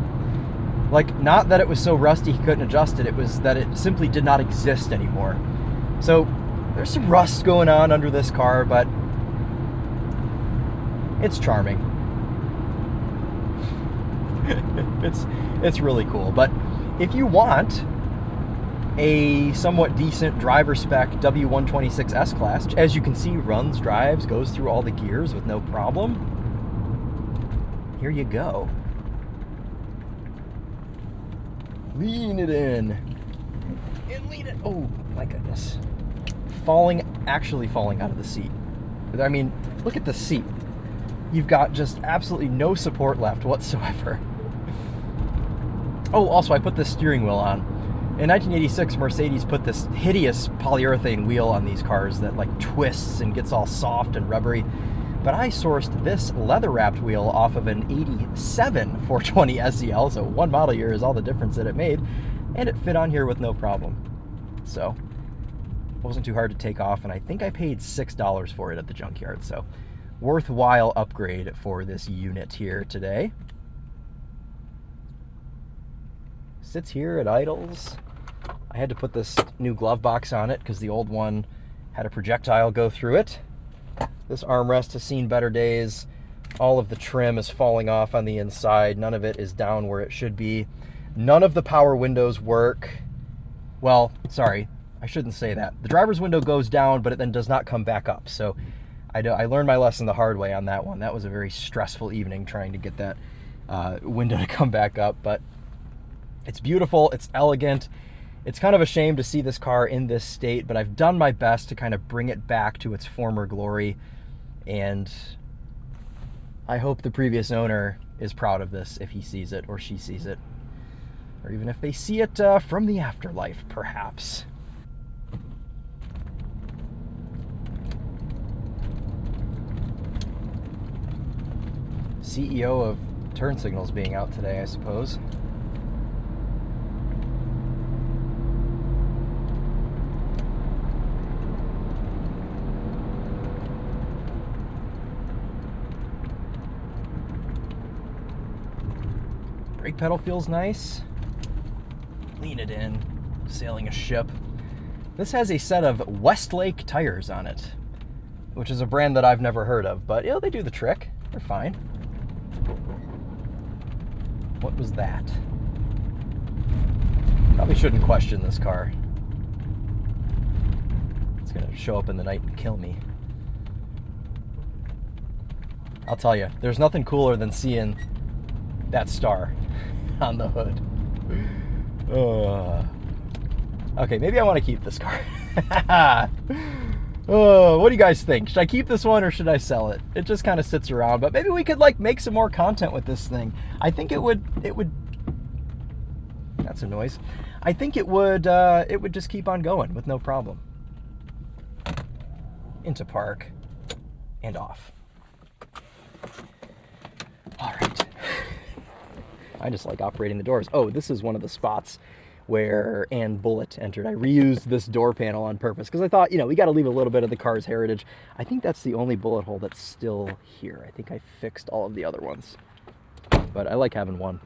Like, not that it was so rusty he couldn't adjust it, it was that it simply did not exist anymore. So there's some rust going on under this car, but it's charming. it's really cool. But if you want a somewhat decent driver spec W126 S-Class, as you can see, runs, drives, goes through all the gears with no problem, here you go. Lean it in. And lean it. Oh my goodness. Actually falling out of the seat. I mean, look at the seat. You've got just absolutely no support left whatsoever. Oh, also I put this steering wheel on. In 1986, Mercedes put this hideous polyurethane wheel on these cars that like twists and gets all soft and rubbery. But I sourced this leather-wrapped wheel off of an 87 420 SEL, so one model year is all the difference that it made, and it fit on here with no problem. So, it wasn't too hard to take off, and I think I paid $6 for it at the junkyard, so worthwhile upgrade for this unit here today. sits here, it idles. I had to put this new glove box on it because the old one had a projectile go through it. This armrest has seen better days. All of the trim is falling off on the inside. None of it is down where it should be. None of the power windows work. Well, sorry, I shouldn't say that. The driver's window goes down, but it then does not come back up. So I learned my lesson the hard way on that one. That was a very stressful evening trying to get that window to come back up. But it's beautiful, it's elegant. It's kind of a shame to see this car in this state, but I've done my best to kind of bring it back to its former glory. And I hope the previous owner is proud of this if he sees it or she sees it. Or even if they see it from the afterlife, perhaps. CEO of turn signals being out today, I suppose. Brake pedal feels nice. Lean it in, sailing a ship. This has a set of Westlake tires on it, which is a brand that I've never heard of, but they do the trick. They're fine. What was that? Probably shouldn't question this car. It's gonna show up in the night and kill me. I'll tell you, there's nothing cooler than seeing that star on the hood. Okay, maybe I want to keep this car. What do you guys think? Should I keep this one or should I sell it? It just kind of sits around, but maybe we could make some more content with this thing. I think it would, that's a noise. I think it would just keep on going with no problem. Into park and off. All right. I just like operating the doors. Oh, this is one of the spots where Ann Bullitt entered. I reused this door panel on purpose because I thought, we got to leave a little bit of the car's heritage. I think that's the only bullet hole that's still here. I think I fixed all of the other ones, but I like having one.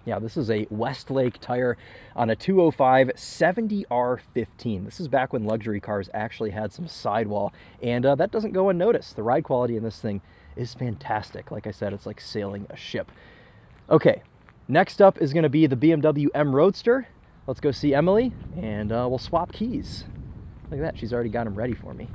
Yeah, this is a Westlake tire on a 205 70R15. This is back when luxury cars actually had some sidewall, and that doesn't go unnoticed. The ride quality in this thing is fantastic. Like I said, it's like sailing a ship. Okay, next up is going to be the BMW M Roadster. Let's go see Emily, and we'll swap keys. Look at that, she's already got them ready for me.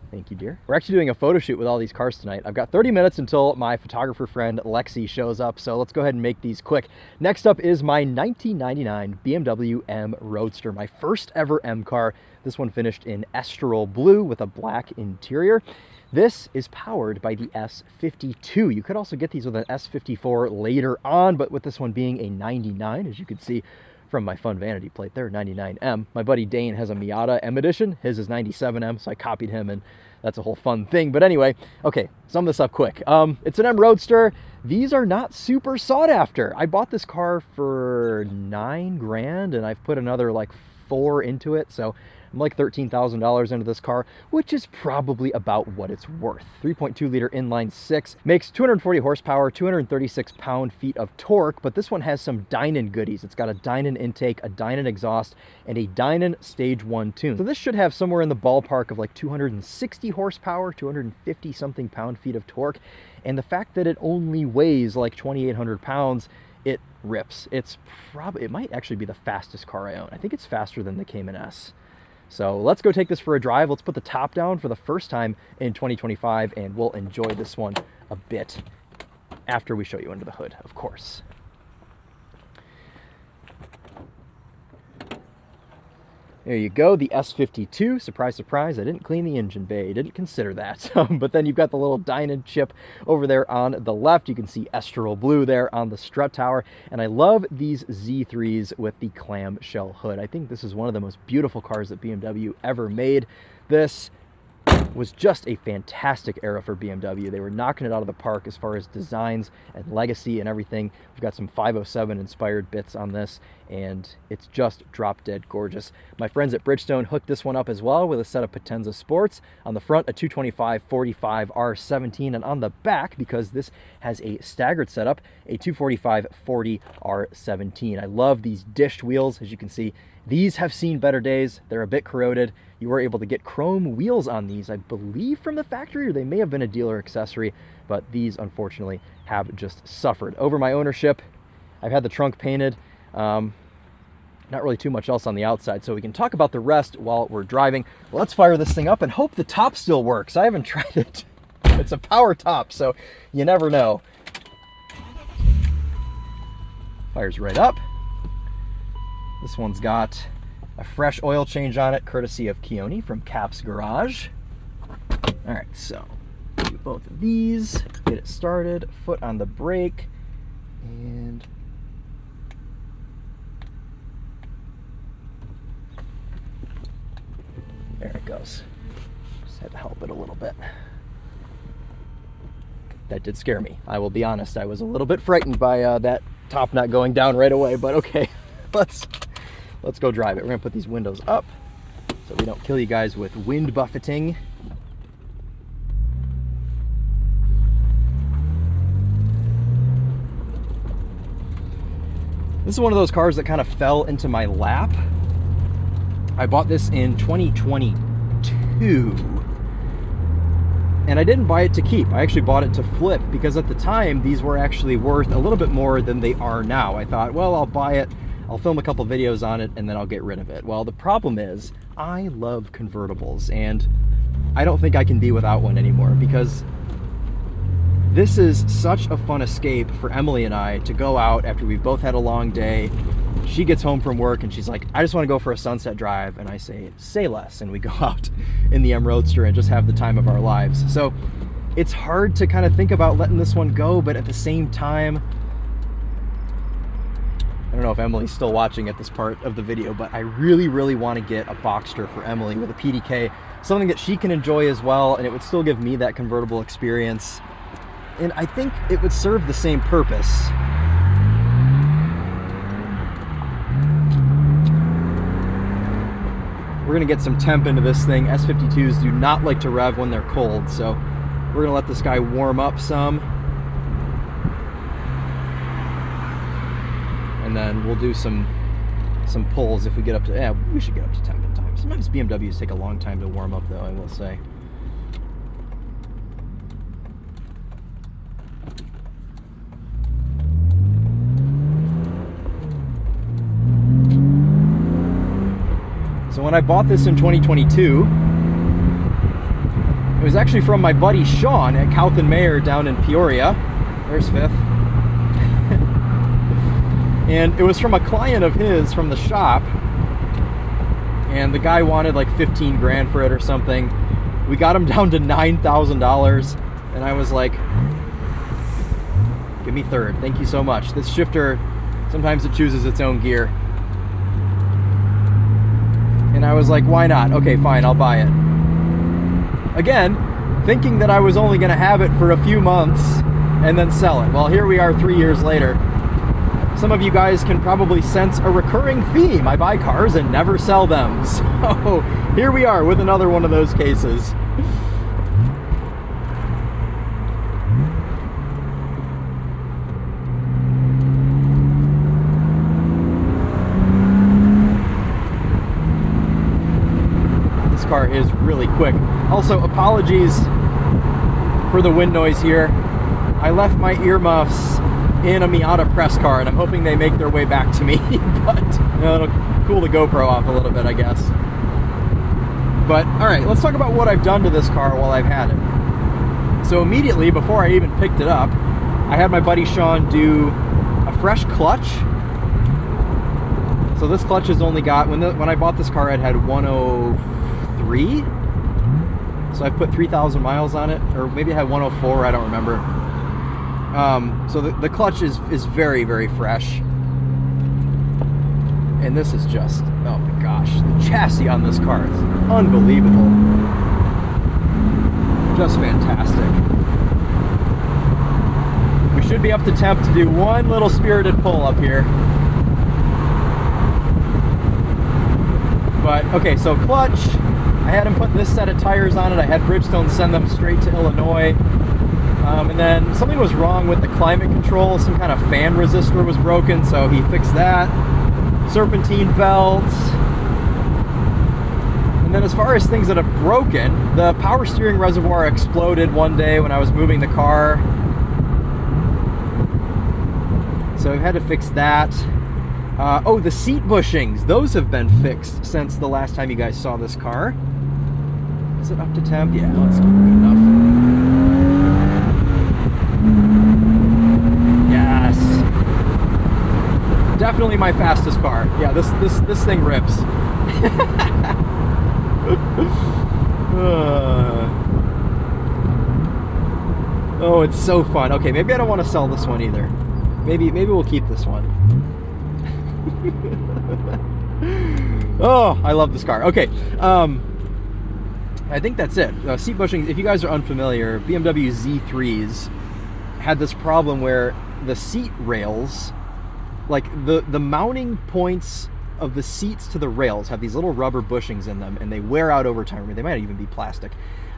Thank you, dear. We're actually doing a photo shoot with all these cars tonight. I've got 30 minutes until my photographer friend Lexi shows up, so let's go ahead and make these quick. Next up is my 1999 BMW M Roadster, my first ever M car. This one finished in Esterol blue with a black interior. This is powered by the S52. You could also get these with an S54 later on, but with this one being a 99, as you can see from my fun vanity plate there, 99M. My buddy Dane has a Miata M edition. His is 97M, so I copied him, and that's a whole fun thing. But anyway, okay, sum this up quick. It's an M Roadster. These are not super sought after. I bought this car for $9 grand, and I've put another like 4 into it, so I'm like $13,000 into this car, which is probably about what it's worth. 3.2 liter inline 6, makes 240 horsepower, 236 pound-feet of torque, but this one has some Dynon goodies. It's got a Dynon intake, a Dynon exhaust, and a Dynon Stage 1 tune. So this should have somewhere in the ballpark of like 260 horsepower, 250 something pound-feet of torque, and the fact that it only weighs like 2,800 pounds, it rips. It might actually be the fastest car I own. I think it's faster than the Cayman S. So let's go take this for a drive. Let's put the top down for the first time in 2025, and we'll enjoy this one a bit after we show you under the hood, of course. There you go, the S52. Surprise, surprise, I didn't clean the engine bay. Didn't consider that. But then you've got the little Dynon chip over there on the left. You can see Esterol blue there on the strut tower. And I love these Z3s with the clamshell hood. I think this is one of the most beautiful cars that BMW ever made. This was just a fantastic era for BMW. They were knocking it out of the park as far as designs and legacy and everything. We've got some 507 inspired bits on this, and it's just drop dead gorgeous. My friends at Bridgestone hooked this one up as well with a set of Potenza Sports. On the front, a 225/45 R17, and on the back, because this has a staggered setup, a 245/40 R17. I love these dished wheels. As you can see, these have seen better days. They're a bit corroded. You were able to get chrome wheels on these, I believe, from the factory, or they may have been a dealer accessory, but these unfortunately have just suffered. Over my ownership, I've had the trunk painted. Not really too much else on the outside, so we can talk about the rest while we're driving. Let's fire this thing up and hope the top still works. I haven't tried it. It's a power top, so you never know. Fires right up. This one's got a fresh oil change on it, courtesy of Keone from Cap's Garage. All right, so do both of these, get it started, foot on the brake, and there it goes. Just had to help it a little bit. That did scare me. I will be honest, I was a little bit frightened by that top not going down right away, but okay, let's go drive it. We're gonna put these windows up so we don't kill you guys with wind buffeting. This is one of those cars that kind of fell into my lap. I bought this in 2022, and I didn't buy it to keep. I actually bought it to flip, because at the time these were actually worth a little bit more than they are now. I thought, well, I'll buy it, I'll film a couple videos on it, and then I'll get rid of it. Well, the problem is I love convertibles, and I don't think I can be without one anymore, because this is such a fun escape for Emily and I to go out after we've both had a long day. She gets home from work and she's like, I just want to go for a sunset drive. And I say less. And we go out in the M Roadster and just have the time of our lives. So it's hard to kind of think about letting this one go, but at the same time, I don't know if Emily's still watching at this part of the video, but I really, really want to get a Boxster for Emily with a PDK, something that she can enjoy as well, and it would still give me that convertible experience. And I think it would serve the same purpose. We're gonna get some temp into this thing. S52s do not like to rev when they're cold, so we're gonna let this guy warm up some. And then we'll do some pulls if we get up to, yeah, we should get up to temp in time. Sometimes BMWs take a long time to warm up though, I will say. So when I bought this in 2022, it was actually from my buddy Sean at Kouth and Mayer down in Peoria. There's Fifth. And it was from a client of his from the shop, and the guy wanted like 15 grand for it or something. We got him down to $9,000, and I was like, give me third, thank you so much. This shifter, sometimes it chooses its own gear. And I was like, why not? Okay, fine, I'll buy it. Again, thinking that I was only gonna have it for a few months and then sell it. Well, here we are 3 years later. Some of you guys can probably sense a recurring theme. I buy cars and never sell them. So here we are with another one of those cases. Car is really quick. Also, apologies for the wind noise here. I left my earmuffs in a Miata press car, and I'm hoping they make their way back to me. But you know, it'll cool the GoPro off a little bit, I guess. But all right, let's talk about what I've done to this car while I've had it. So immediately before I even picked it up, I had my buddy Sean do a fresh clutch. So this clutch has only got, when I bought this car, it had 103, so I've put 3,000 miles on it, or maybe I had 104, I don't remember. So the clutch is very, very fresh, and this is just, oh my gosh, the chassis on this car is unbelievable. just fantastic. We should be up to temp to do one little spirited pull up here. But, okay, so clutch, I had him put this set of tires on it. I had Bridgestone send them straight to Illinois. And then something was wrong with the climate control. Some kind of fan resistor was broken, so he fixed that. Serpentine belts. And then as far as things that have broken, the power steering reservoir exploded one day when I was moving the car. So I had to fix that. Oh, the seat bushings. Those have been fixed since the last time you guys saw this car. Is it up to temp? Yeah, that's good enough. Yes. Definitely my fastest car. Yeah, this thing rips. Oh, it's so fun. Okay, maybe I don't want to sell this one either. Maybe we'll keep this one. Oh, I love this car. Okay, I think that's it. Seat bushings, if you guys are unfamiliar, BMW Z3s had this problem where the seat rails, like the mounting points of the seats to the rails have these little rubber bushings in them, and they wear out over time. Or they might even be plastic.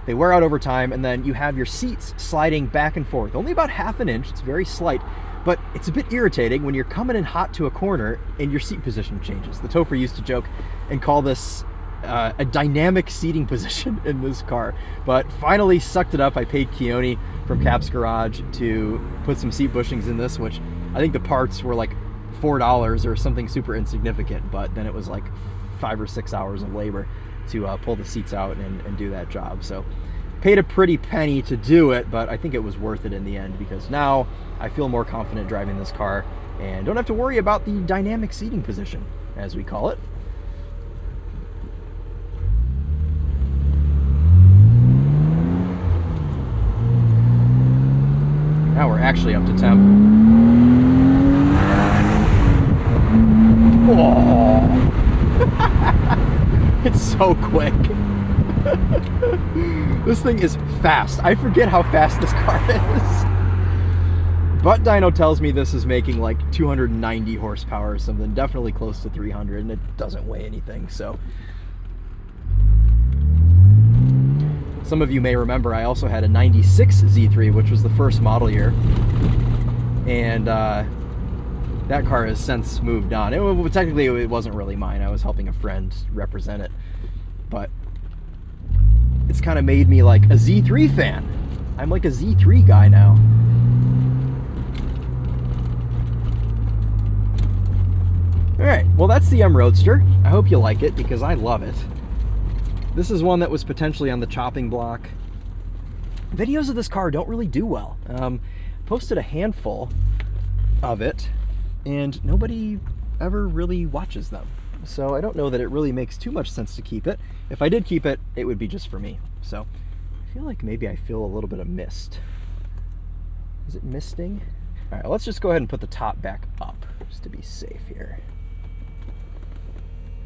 They wear out over time, and then you have your seats sliding back and forth. Only about ½ inch, it's very slight, but it's a bit irritating when you're coming in hot to a corner and your seat position changes. The Topher used to joke and call this a dynamic seating position in this car, but finally sucked it up. I paid Keone from Cap's Garage to put some seat bushings in this, which I think the parts were like $4 or something super insignificant, but then it was like 5 or 6 hours of labor to pull the seats out and do that job. So paid a pretty penny to do it, but I think it was worth it in the end, because now I feel more confident driving this car and don't have to worry about the dynamic seating position, as we call it. Now we're actually up to temp. Oh. It's so quick. This thing is fast. I forget how fast this car is. But dyno tells me this is making like 290 horsepower or something, definitely close to 300, and it doesn't weigh anything, so. Some of you may remember I also had a 96 Z3, which was the first model year, and that car has since moved on. Technically, it wasn't really mine. I was helping a friend represent it, but it's kind of made me like a Z3 fan. I'm like a Z3 guy now. All right, well, that's the M Roadster. I hope you like it, because I love it. This is one that was potentially on the chopping block. Videos of this car don't really do well. Posted a handful of it, and nobody ever really watches them. So I don't know that it really makes too much sense to keep it. If I did keep it, it would be just for me. So I feel like maybe I feel a little bit of mist. Is it misting? All right, let's just go ahead and put the top back up, just to be safe here.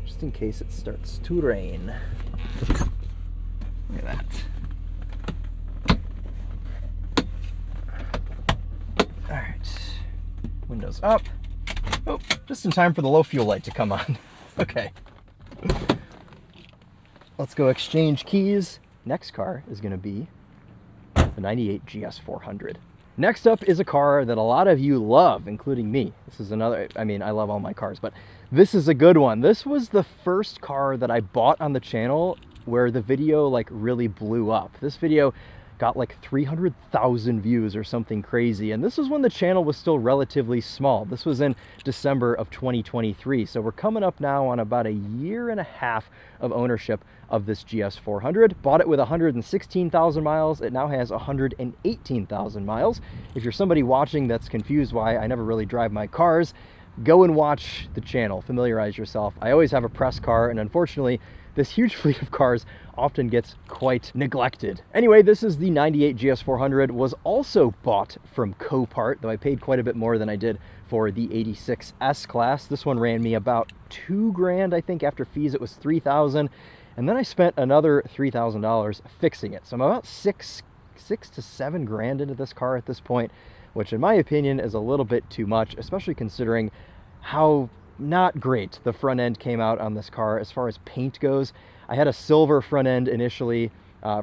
Just in case it starts to rain. Look at that. All right, windows up. Oh, just in time for the low fuel light to come on. Okay. Let's go exchange keys. Next car is gonna be the 98 GS400. Next up is a car that a lot of you love, including me. This is another, I mean, I love all my cars, but this is a good one. This was the first car that I bought on the channel where the video like really blew up. This video got like 300,000 views or something crazy, and this was when the channel was still relatively small. This was in December of 2023, so we're coming up now on about 1.5 years of ownership of this GS400. Bought it with 116,000 miles. It now has 118,000 miles. If you're somebody watching that's confused why I never really drive my cars, go and watch the channel, familiarize yourself. I always have a press car, and unfortunately this huge fleet of cars often gets quite neglected. Anyway, this is the 98 GS400, was also bought from Copart, though I paid quite a bit more than I did for the 86 S-Class. This one ran me about $2,000, I think. After fees, it was $3,000. And then I spent another $3,000 fixing it. So I'm about 6 to 7 grand into this car at this point, which in my opinion is a little bit too much, especially considering how not great the front end came out on this car as far as paint goes. I had a silver front end initially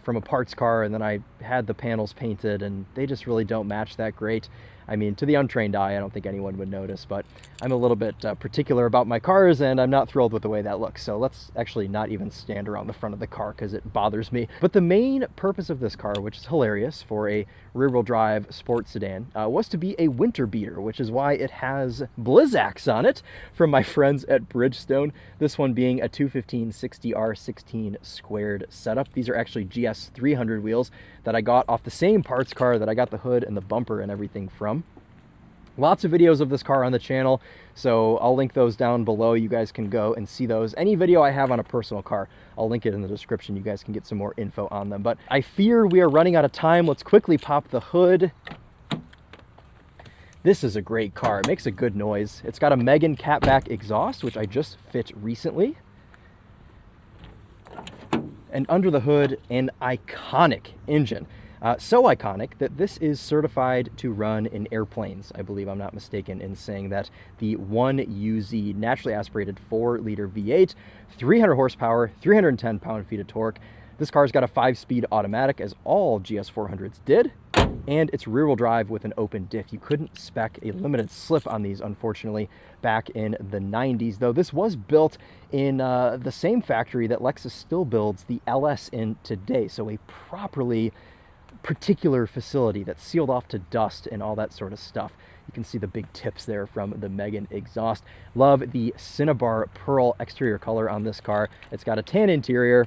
from a parts car, and then I had the panels painted, and they just really don't match that great. I mean, to the untrained eye, I don't think anyone would notice, but I'm a little bit particular about my cars, and I'm not thrilled with the way that looks. So let's actually not even stand around the front of the car because it bothers me. But the main purpose of this car, which is hilarious for a rear-wheel drive sports sedan, was to be a winter beater, which is why it has Blizzaks on it from my friends at Bridgestone. This one being a 215/60R16 squared setup. These are actually GS300 wheels that I got off the same parts car that I got the hood and the bumper and everything from. Lots of videos of this car on the channel, so I'll link those down below. You guys can go and see those. Any video I have on a personal car, I'll link it in the description. You guys can get some more info on them. But I fear we are running out of time. Let's quickly pop the hood. This is a great car. It makes a good noise. It's got a Megan catback exhaust, which I just fit recently. And under the hood, an iconic engine. So iconic that this is certified to run in airplanes. I believe I'm not mistaken in saying that. The 1UZ naturally aspirated 4-liter V8, 300 horsepower, 310 pound-feet of torque. This car's got a 5-speed automatic, as all GS400s did, and it's rear-wheel drive with an open diff. You couldn't spec a limited slip on these, unfortunately, back in the 90s, though this was built in the same factory that Lexus still builds the LS in today, so a properly particular facility that's sealed off to dust and all that sort of stuff. You can see the big tips there from the Megan exhaust. Love the Cinnabar Pearl exterior color on this car. It's got a tan interior.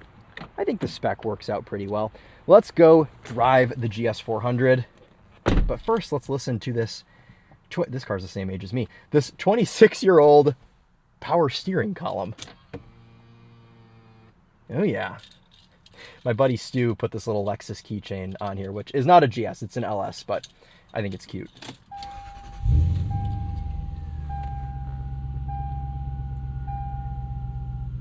I think the spec works out pretty well. Let's go drive the GS400. But first, let's listen to this. This car's the same age as me. This 26-year-old power steering column. Oh yeah. My buddy Stu put this little Lexus keychain on here, which is not a GS, it's an LS, but I think it's cute.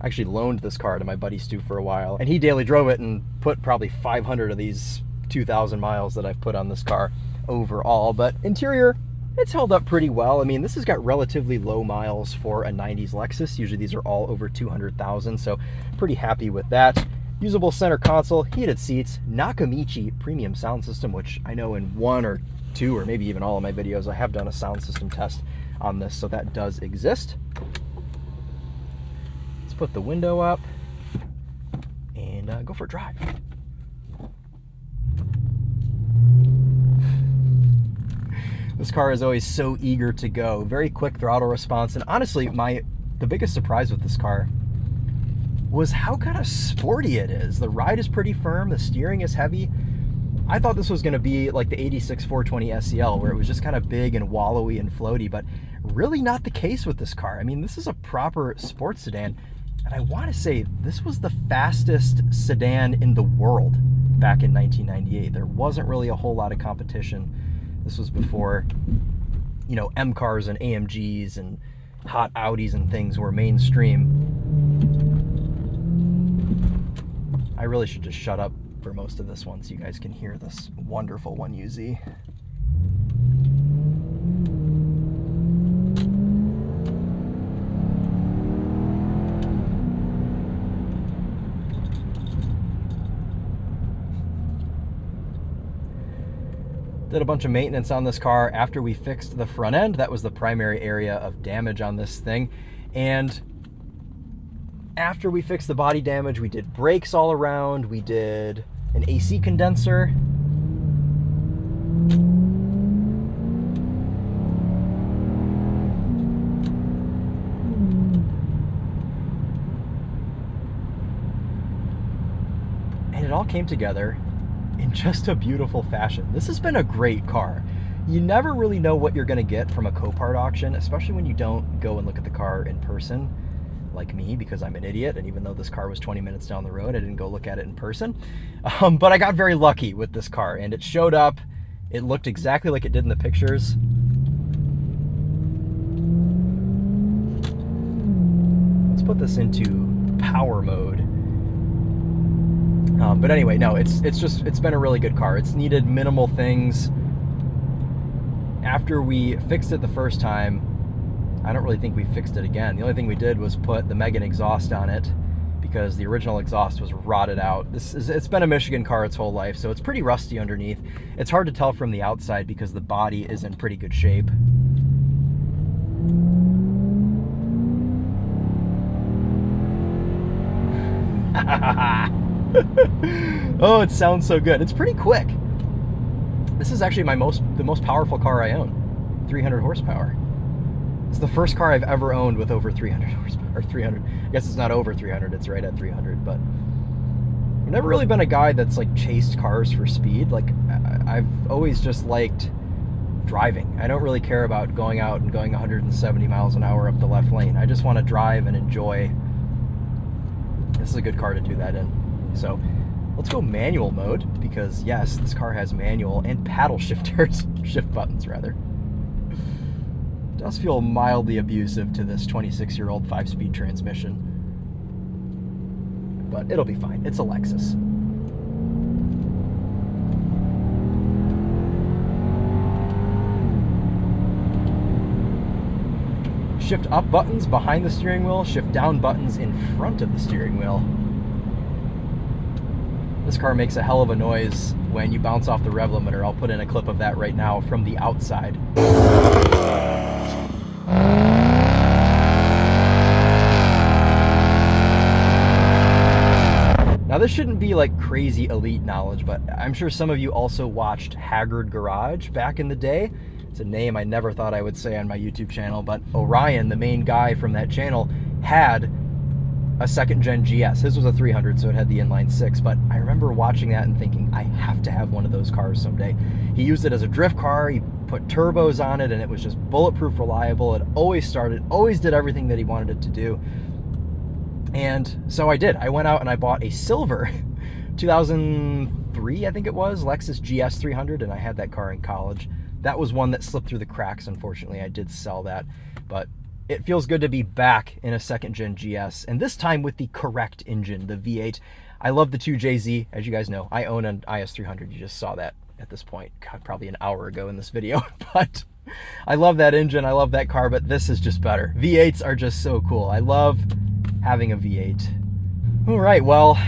I actually loaned this car to my buddy Stu for a while, and he daily drove it and put probably 500 of these 2,000 miles that I've put on this car overall. But interior, it's held up pretty well. I mean, this has got relatively low miles for a 90s Lexus. Usually these are all over 200,000, so pretty happy with that. Usable center console, heated seats, Nakamichi premium sound system, which I know in 1 or 2 or maybe even all of my videos I have done a sound system test on this, so that does exist. Let's put the window up and go for a drive. This car is always so eager to go. Very quick throttle response, and honestly, the biggest surprise with this car was how kind of sporty it is. The ride is pretty firm, the steering is heavy. I thought this was gonna be like the 86 420 SEL, where it was just kind of big and wallowy and floaty, but really not the case with this car. I mean, this is a proper sports sedan, and I wanna say this was the fastest sedan in the world back in 1998. There wasn't really a whole lot of competition. This was before, you know, M cars and AMGs and hot Audis and things were mainstream. I really should just shut up for most of this one so you guys can hear this wonderful 1UZ. Did a bunch of maintenance on this car after we fixed the front end. That was the primary area of damage on this thing. And after we fixed the body damage, we did brakes all around, we did an AC condenser. And it all came together in just a beautiful fashion. This has been a great car. You never really know what you're gonna get from a Copart auction, especially when you don't go and look at the car in person, like me, because I'm an idiot, and even though this car was 20 minutes down the road, I didn't go look at it in person. But I got very lucky with this car, and it showed up. It looked exactly like it did in the pictures. Let's put this into power mode. But anyway, no, it's been a really good car. It's needed minimal things. After we fixed it the first time, I don't really think we fixed it again. The only thing we did was put the Megan exhaust on it because the original exhaust was rotted out. It's been a Michigan car its whole life, so it's pretty rusty underneath. It's hard to tell from the outside because the body is in pretty good shape. Oh, it sounds so good. It's pretty quick. This is actually the most powerful car I own. 300 horsepower. It's the first car I've ever owned with over 300 horsepower, or 300. I guess it's not over 300, it's right at 300, but I've never really been a guy that's like chased cars for speed. Like, I've always just liked driving. I don't really care about going out and going 170 miles an hour up the left lane. I just want to drive and enjoy. This is a good car to do that in. So let's go manual mode, because yes, this car has manual and paddle shifters, shift buttons rather. It does feel mildly abusive to this 26-year-old 5-speed transmission, but it'll be fine. It's a Lexus. Shift up buttons behind the steering wheel, shift down buttons in front of the steering wheel. This car makes a hell of a noise when you bounce off the rev limiter. I'll put in a clip of that right now from the outside. Now this shouldn't be like crazy elite knowledge, but I'm sure some of you also watched Haggard Garage back in the day. It's a name I never thought I would say on my YouTube channel, but Orion, the main guy from that channel, had a second gen GS. His was a 300, so it had the inline 6, but I remember watching that and thinking, I have to have one of those cars someday. He used it as a drift car, he put turbos on it, and it was just bulletproof reliable. It always started, always did everything that he wanted it to do. And so I did. I went out and I bought a silver 2003, I think it was, Lexus GS300, and I had that car in college. That was one that slipped through the cracks, unfortunately. I did sell that, but it feels good to be back in a second-gen GS, and this time with the correct engine, the V8. I love the 2JZ, as you guys know. I own an IS-300. You just saw that at this point. God, probably an hour ago in this video, but I love that engine. I love that car, but this is just better. V8s are just so cool. I love having a V8. All right, well,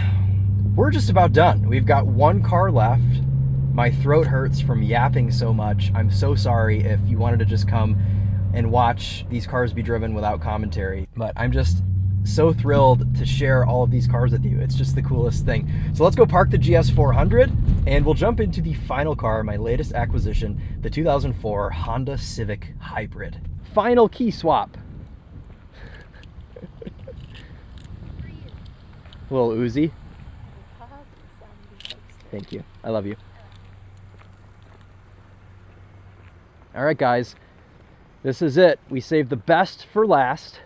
we're just about done. We've got one car left. My throat hurts from yapping so much. I'm so sorry if you wanted to just come and watch these cars be driven without commentary, but I'm just so thrilled to share all of these cars with you. It's just the coolest thing. So let's go park the GS400 and we'll jump into the final car, my latest acquisition, the 2004 Honda Civic Hybrid. Final key swap. A little Uzi. Thank you. I love you. All right, guys. This is it. We saved the best for last.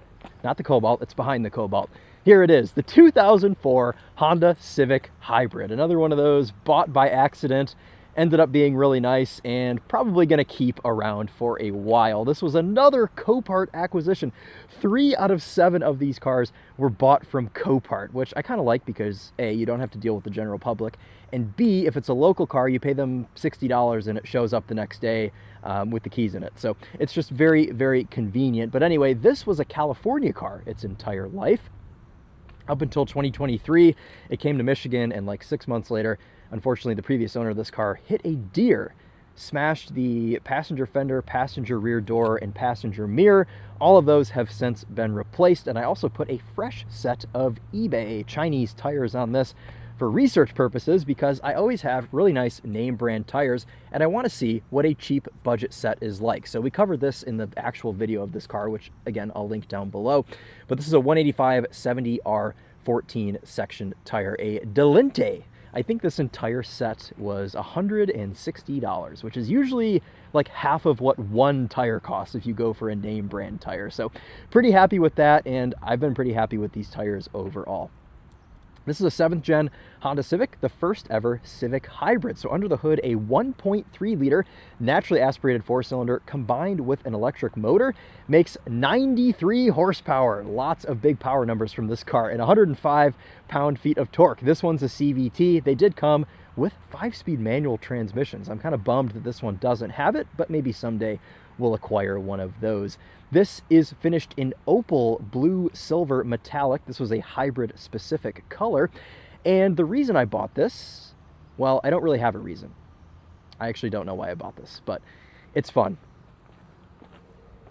Not the Cobalt, it's behind the Cobalt. Here it is, the 2004 Honda Civic Hybrid. Another one of those bought by accident, ended up being really nice and probably gonna keep around for a while. This was another Copart acquisition. 3 out of 7 of these cars were bought from Copart, which I kind of like because A, you don't have to deal with the general public, and B, if it's a local car, you pay them $60 and it shows up the next day with the keys in it. So it's just very, very convenient. But anyway, this was a California car its entire life. Up until 2023, it came to Michigan, and like 6 months later, unfortunately, the previous owner of this car hit a deer, smashed the passenger fender, passenger rear door, and passenger mirror. All of those have since been replaced, and I also put a fresh set of eBay Chinese tires on this for research purposes because I always have really nice name brand tires and I want to see what a cheap budget set is like. So we covered this in the actual video of this car, which again, I'll link down below. But this is a 185/70R14 section tire, a Delinte. I think this entire set was $160, which is usually like half of what one tire costs if you go for a name brand tire. So pretty happy with that, and I've been pretty happy with these tires overall. This is a 7th gen Honda Civic, the first ever Civic hybrid. So under the hood, a 1.3 liter naturally aspirated 4-cylinder combined with an electric motor makes 93 horsepower. Lots of big power numbers from this car, and 105 pound-feet of torque. This one's a CVT. They did come with 5-speed manual transmissions. I'm kind of bummed that this one doesn't have it, but maybe someday we'll acquire one of those. This is finished in opal blue silver metallic. This was a hybrid specific color. And the reason I bought this, well, I don't really have a reason. I actually don't know why I bought this, but it's fun.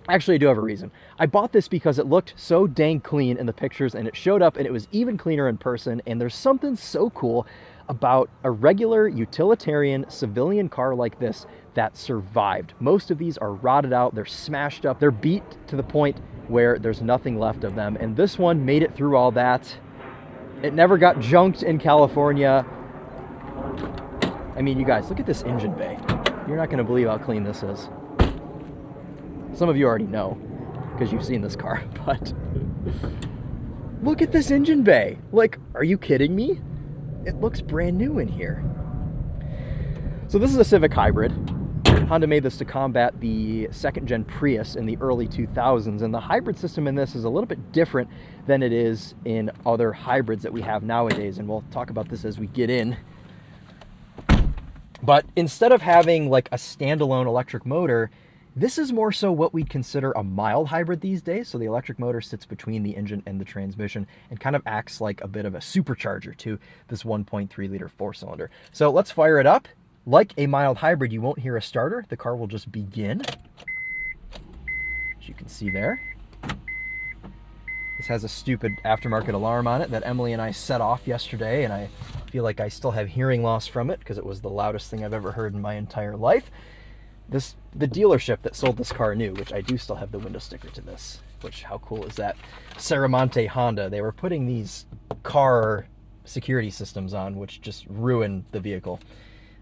Actually, I do have a reason. I bought this because it looked so dang clean in the pictures, and it showed up and it was even cleaner in person. And there's something so cool about a regular utilitarian civilian car like this that survived. Most of these are rotted out, they're smashed up, they're beat to the point where there's nothing left of them. And this one made it through all that. It never got junked in California. I mean, you guys, look at this engine bay. You're not gonna believe how clean this is. Some of you already know because you've seen this car, but look at this engine bay. Like, are you kidding me? It looks brand new in here. So this is a Civic hybrid. Honda made this to combat the 2nd gen Prius in the early 2000s, and the hybrid system in this is a little bit different than it is in other hybrids that we have nowadays, and we'll talk about this as we get in. But instead of having like a standalone electric motor, this is more so what we'd consider a mild hybrid these days. So the electric motor sits between the engine and the transmission and kind of acts like a bit of a supercharger to this 1.3 liter 4-cylinder. So let's fire it up. Like a mild hybrid, you won't hear a starter. The car will just begin, as you can see there. This has a stupid aftermarket alarm on it that Emily and I set off yesterday, and I feel like I still have hearing loss from it because it was the loudest thing I've ever heard in my entire life. The dealership that sold this car new, which I do still have the window sticker to this, which, how cool is that? Saramonte Honda. They were putting these car security systems on, which just ruined the vehicle.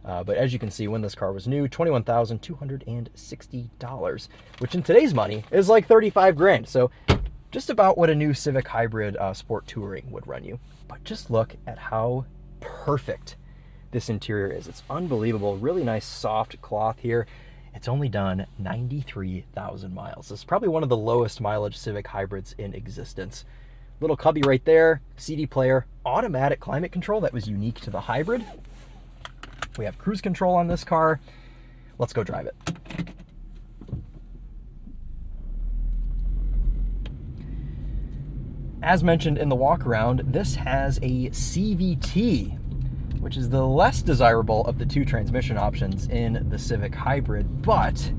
But as you can see, when this car was new, $21,260, which in today's money is like 35 grand. So just about what a new Civic hybrid sport touring would run you. But just look at how perfect this interior is. It's unbelievable. Really nice soft cloth here. It's only done 93,000 miles. This is probably one of the lowest mileage Civic hybrids in existence. Little cubby right there, CD player, automatic climate control that was unique to the hybrid. We have cruise control on this car. Let's go drive it. As mentioned in the walk around, this has a CVT, which is the less desirable of the two transmission options in the Civic hybrid, but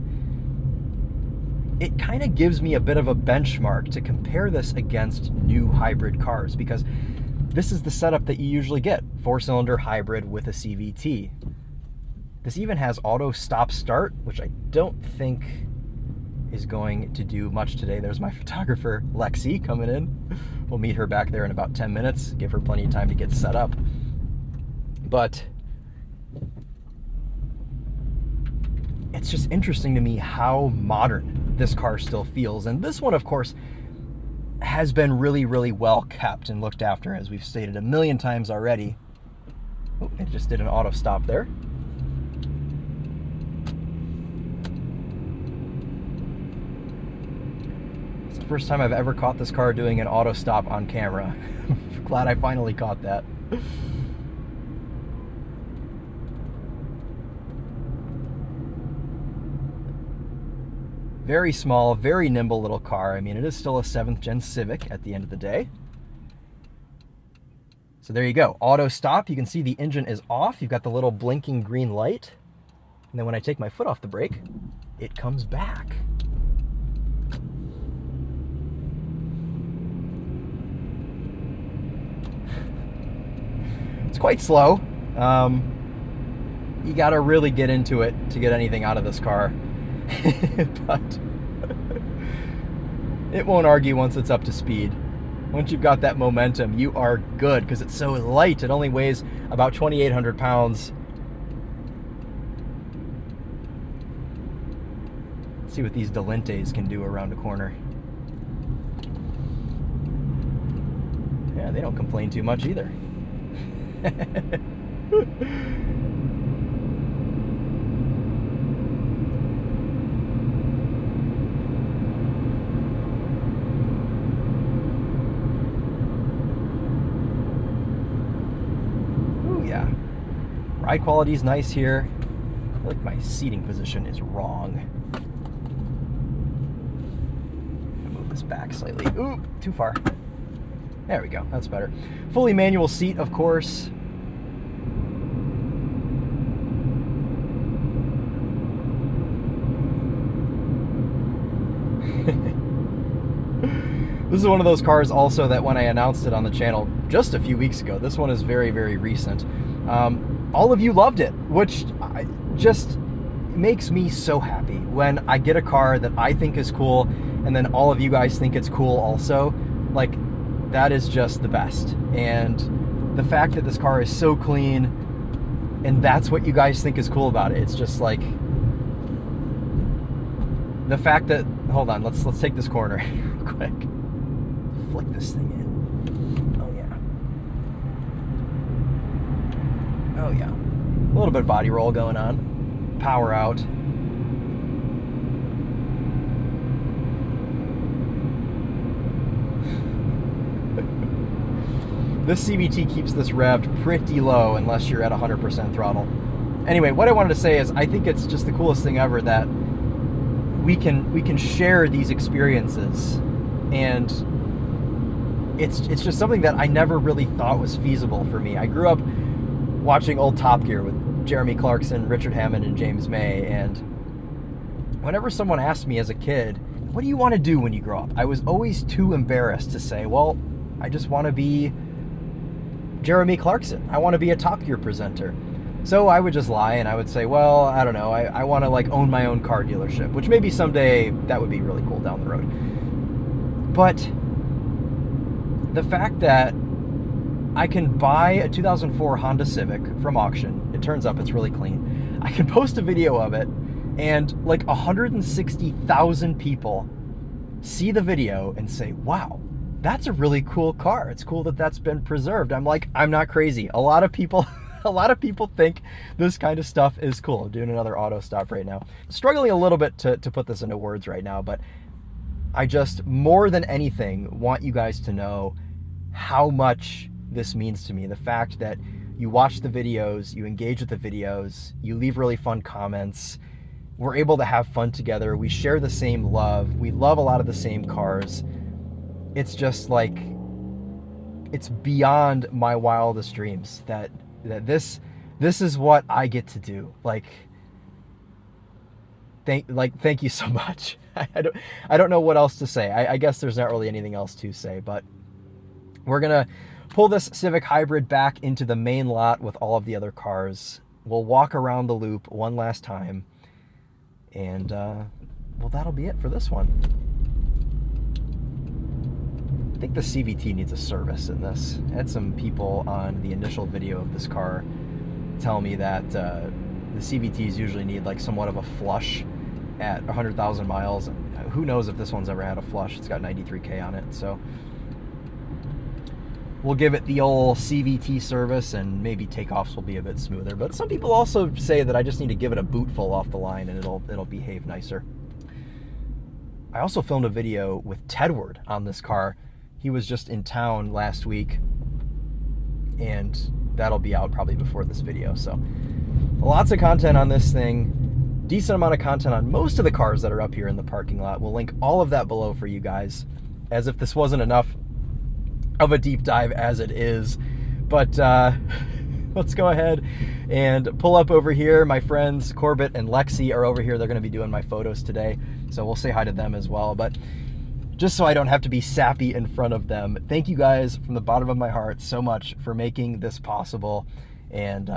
it kind of gives me a bit of a benchmark to compare this against new hybrid cars, because this is the setup that you usually get, 4-cylinder hybrid with a CVT. This even has auto stop start, which I don't think is going to do much today. There's my photographer, Lexi, coming in. We'll meet her back there in about 10 minutes, give her plenty of time to get set up. But it's just interesting to me how modern this car still feels. And this one, of course, has been really, really well kept and looked after, as we've stated a million times already. Oh, it just did an auto stop there. It's the first time I've ever caught this car doing an auto stop on camera. Glad I finally caught that. Very small, very nimble little car. I mean, it is still a 7th gen Civic at the end of the day. So there you go, auto stop. You can see the engine is off. You've got the little blinking green light. And then when I take my foot off the brake, it comes back. It's quite slow. You gotta really get into it to get anything out of this car. But it won't argue once it's up to speed. Once you've got that momentum, you are good, because it's so light. It only weighs about 2,800 pounds. Let's see what these Delentes can do around a corner. Yeah, they don't complain too much either. Ooh, yeah. Ride quality is nice here. I feel like my seating position is wrong. Move this back slightly. Ooh, too far. There we go, that's better. Fully manual seat, of course. This is one of those cars also that when I announced it on the channel just a few weeks ago, this one is very, very recent. All of you loved it, which just makes me so happy when I get a car that I think is cool and then all of you guys think it's cool also. Like, that is just the best. And the fact that this car is so clean and that's what you guys think is cool about it, it's just like the fact that, hold on, let's take this corner real quick. Flick this thing in. Oh yeah. A little bit of body roll going on. Power out. This CVT keeps this revved pretty low unless you're at 100% throttle. Anyway, what I wanted to say is I think it's just the coolest thing ever that we can share these experiences, and it's just something that I never really thought was feasible for me. I grew up watching old Top Gear with Jeremy Clarkson, Richard Hammond, and James May, and whenever someone asked me as a kid, what do you want to do when you grow up? I was always too embarrassed to say, well, I just want to be Jeremy Clarkson. I want to be a Top Gear presenter. So I would just lie and I would say, well, I don't know, I want to like own my own car dealership, which maybe someday that would be really cool down the road. But the fact that I can buy a 2004 Honda Civic from auction, it turns up it's really clean. I can post a video of it and like 160,000 people see the video and say, wow, that's a really cool car. It's cool that that's been preserved. I'm like, I'm not crazy. A lot of people think this kind of stuff is cool. I'm doing another auto stop right now. Struggling a little bit to put this into words right now, but I just, more than anything, want you guys to know how much this means to me. The fact that you watch the videos, you engage with the videos, you leave really fun comments, we're able to have fun together, we share the same love, we love a lot of the same cars. It's just like, it's beyond my wildest dreams that this is what I get to do. Thank you so much. I don't know what else to say. I guess there's not really anything else to say, but we're gonna pull this Civic Hybrid back into the main lot with all of the other cars. We'll walk around the loop one last time, and well, that'll be it for this one. I think the CVT needs a service in this. I had some people on the initial video of this car tell me that the CVTs usually need like somewhat of a flush at 100,000 miles. Who knows if this one's ever had a flush. It's got 93K on it, so we'll give it the old CVT service and maybe takeoffs will be a bit smoother. But some people also say that I just need to give it a boot full off the line and it'll behave nicer. I also filmed a video with Tedward on this car. He was just in town last week, and that'll be out probably before this video. So lots of content on this thing, decent amount of content on most of the cars that are up here in the parking lot. We'll link all of that below for you guys, as if this wasn't enough of a deep dive as it is. But let's go ahead and pull up over here. My friends Corbett and Lexi are over here. They're going to be doing my photos today, so we'll say hi to them as well. But just so I don't have to be sappy in front of them, thank you guys from the bottom of my heart so much for making this possible. And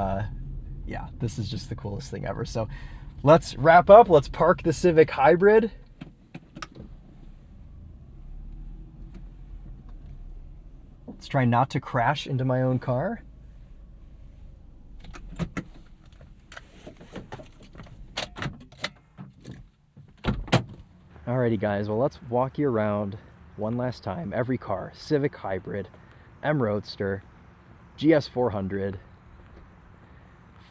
yeah, this is just the coolest thing ever. So let's wrap up. Let's park the Civic Hybrid. Let's try not to crash into my own car. Alrighty guys, well, let's walk you around one last time. Every car, Civic Hybrid, M Roadster, GS400,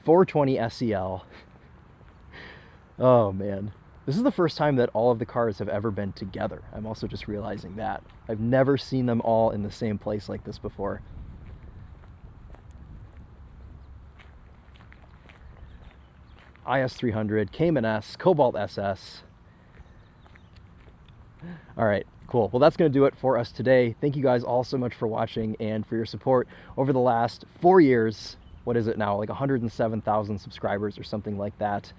420 SEL. Oh man. This is the first time that all of the cars have ever been together. I'm also just realizing that. I've never seen them all in the same place like this before. IS-300, Cayman S, Cobalt SS. All right, cool. Well, that's going to do it for us today. Thank you guys all so much for watching and for your support over the last 4 years. What is it now? Like 107,000 subscribers or something like that.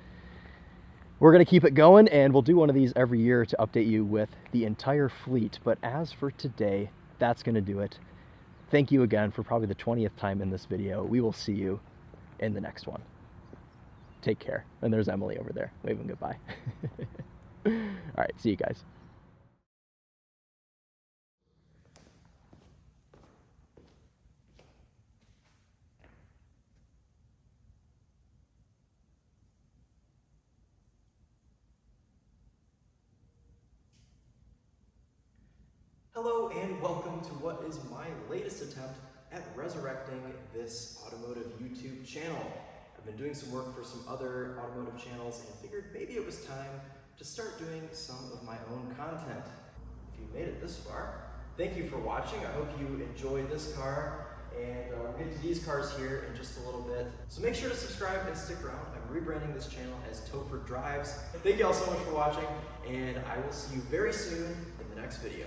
We're going to keep it going, and we'll do one of these every year to update you with the entire fleet. But as for today, that's going to do it. Thank you again for probably the 20th time in this video. We will see you in the next one. Take care. And there's Emily over there waving goodbye. All right, see you guys.
Hello and welcome to what is my latest attempt at resurrecting this automotive YouTube channel. I've been doing some work for some other automotive channels and figured maybe it was time to start doing some of my own content. If you made it this far, thank you for watching. I hope you enjoyed this car, and we'll get to these cars here in just a little bit. So make sure to subscribe and stick around. I'm rebranding this channel as TopherDrives. Thank you all so much for watching, and I will see you very soon in the next video.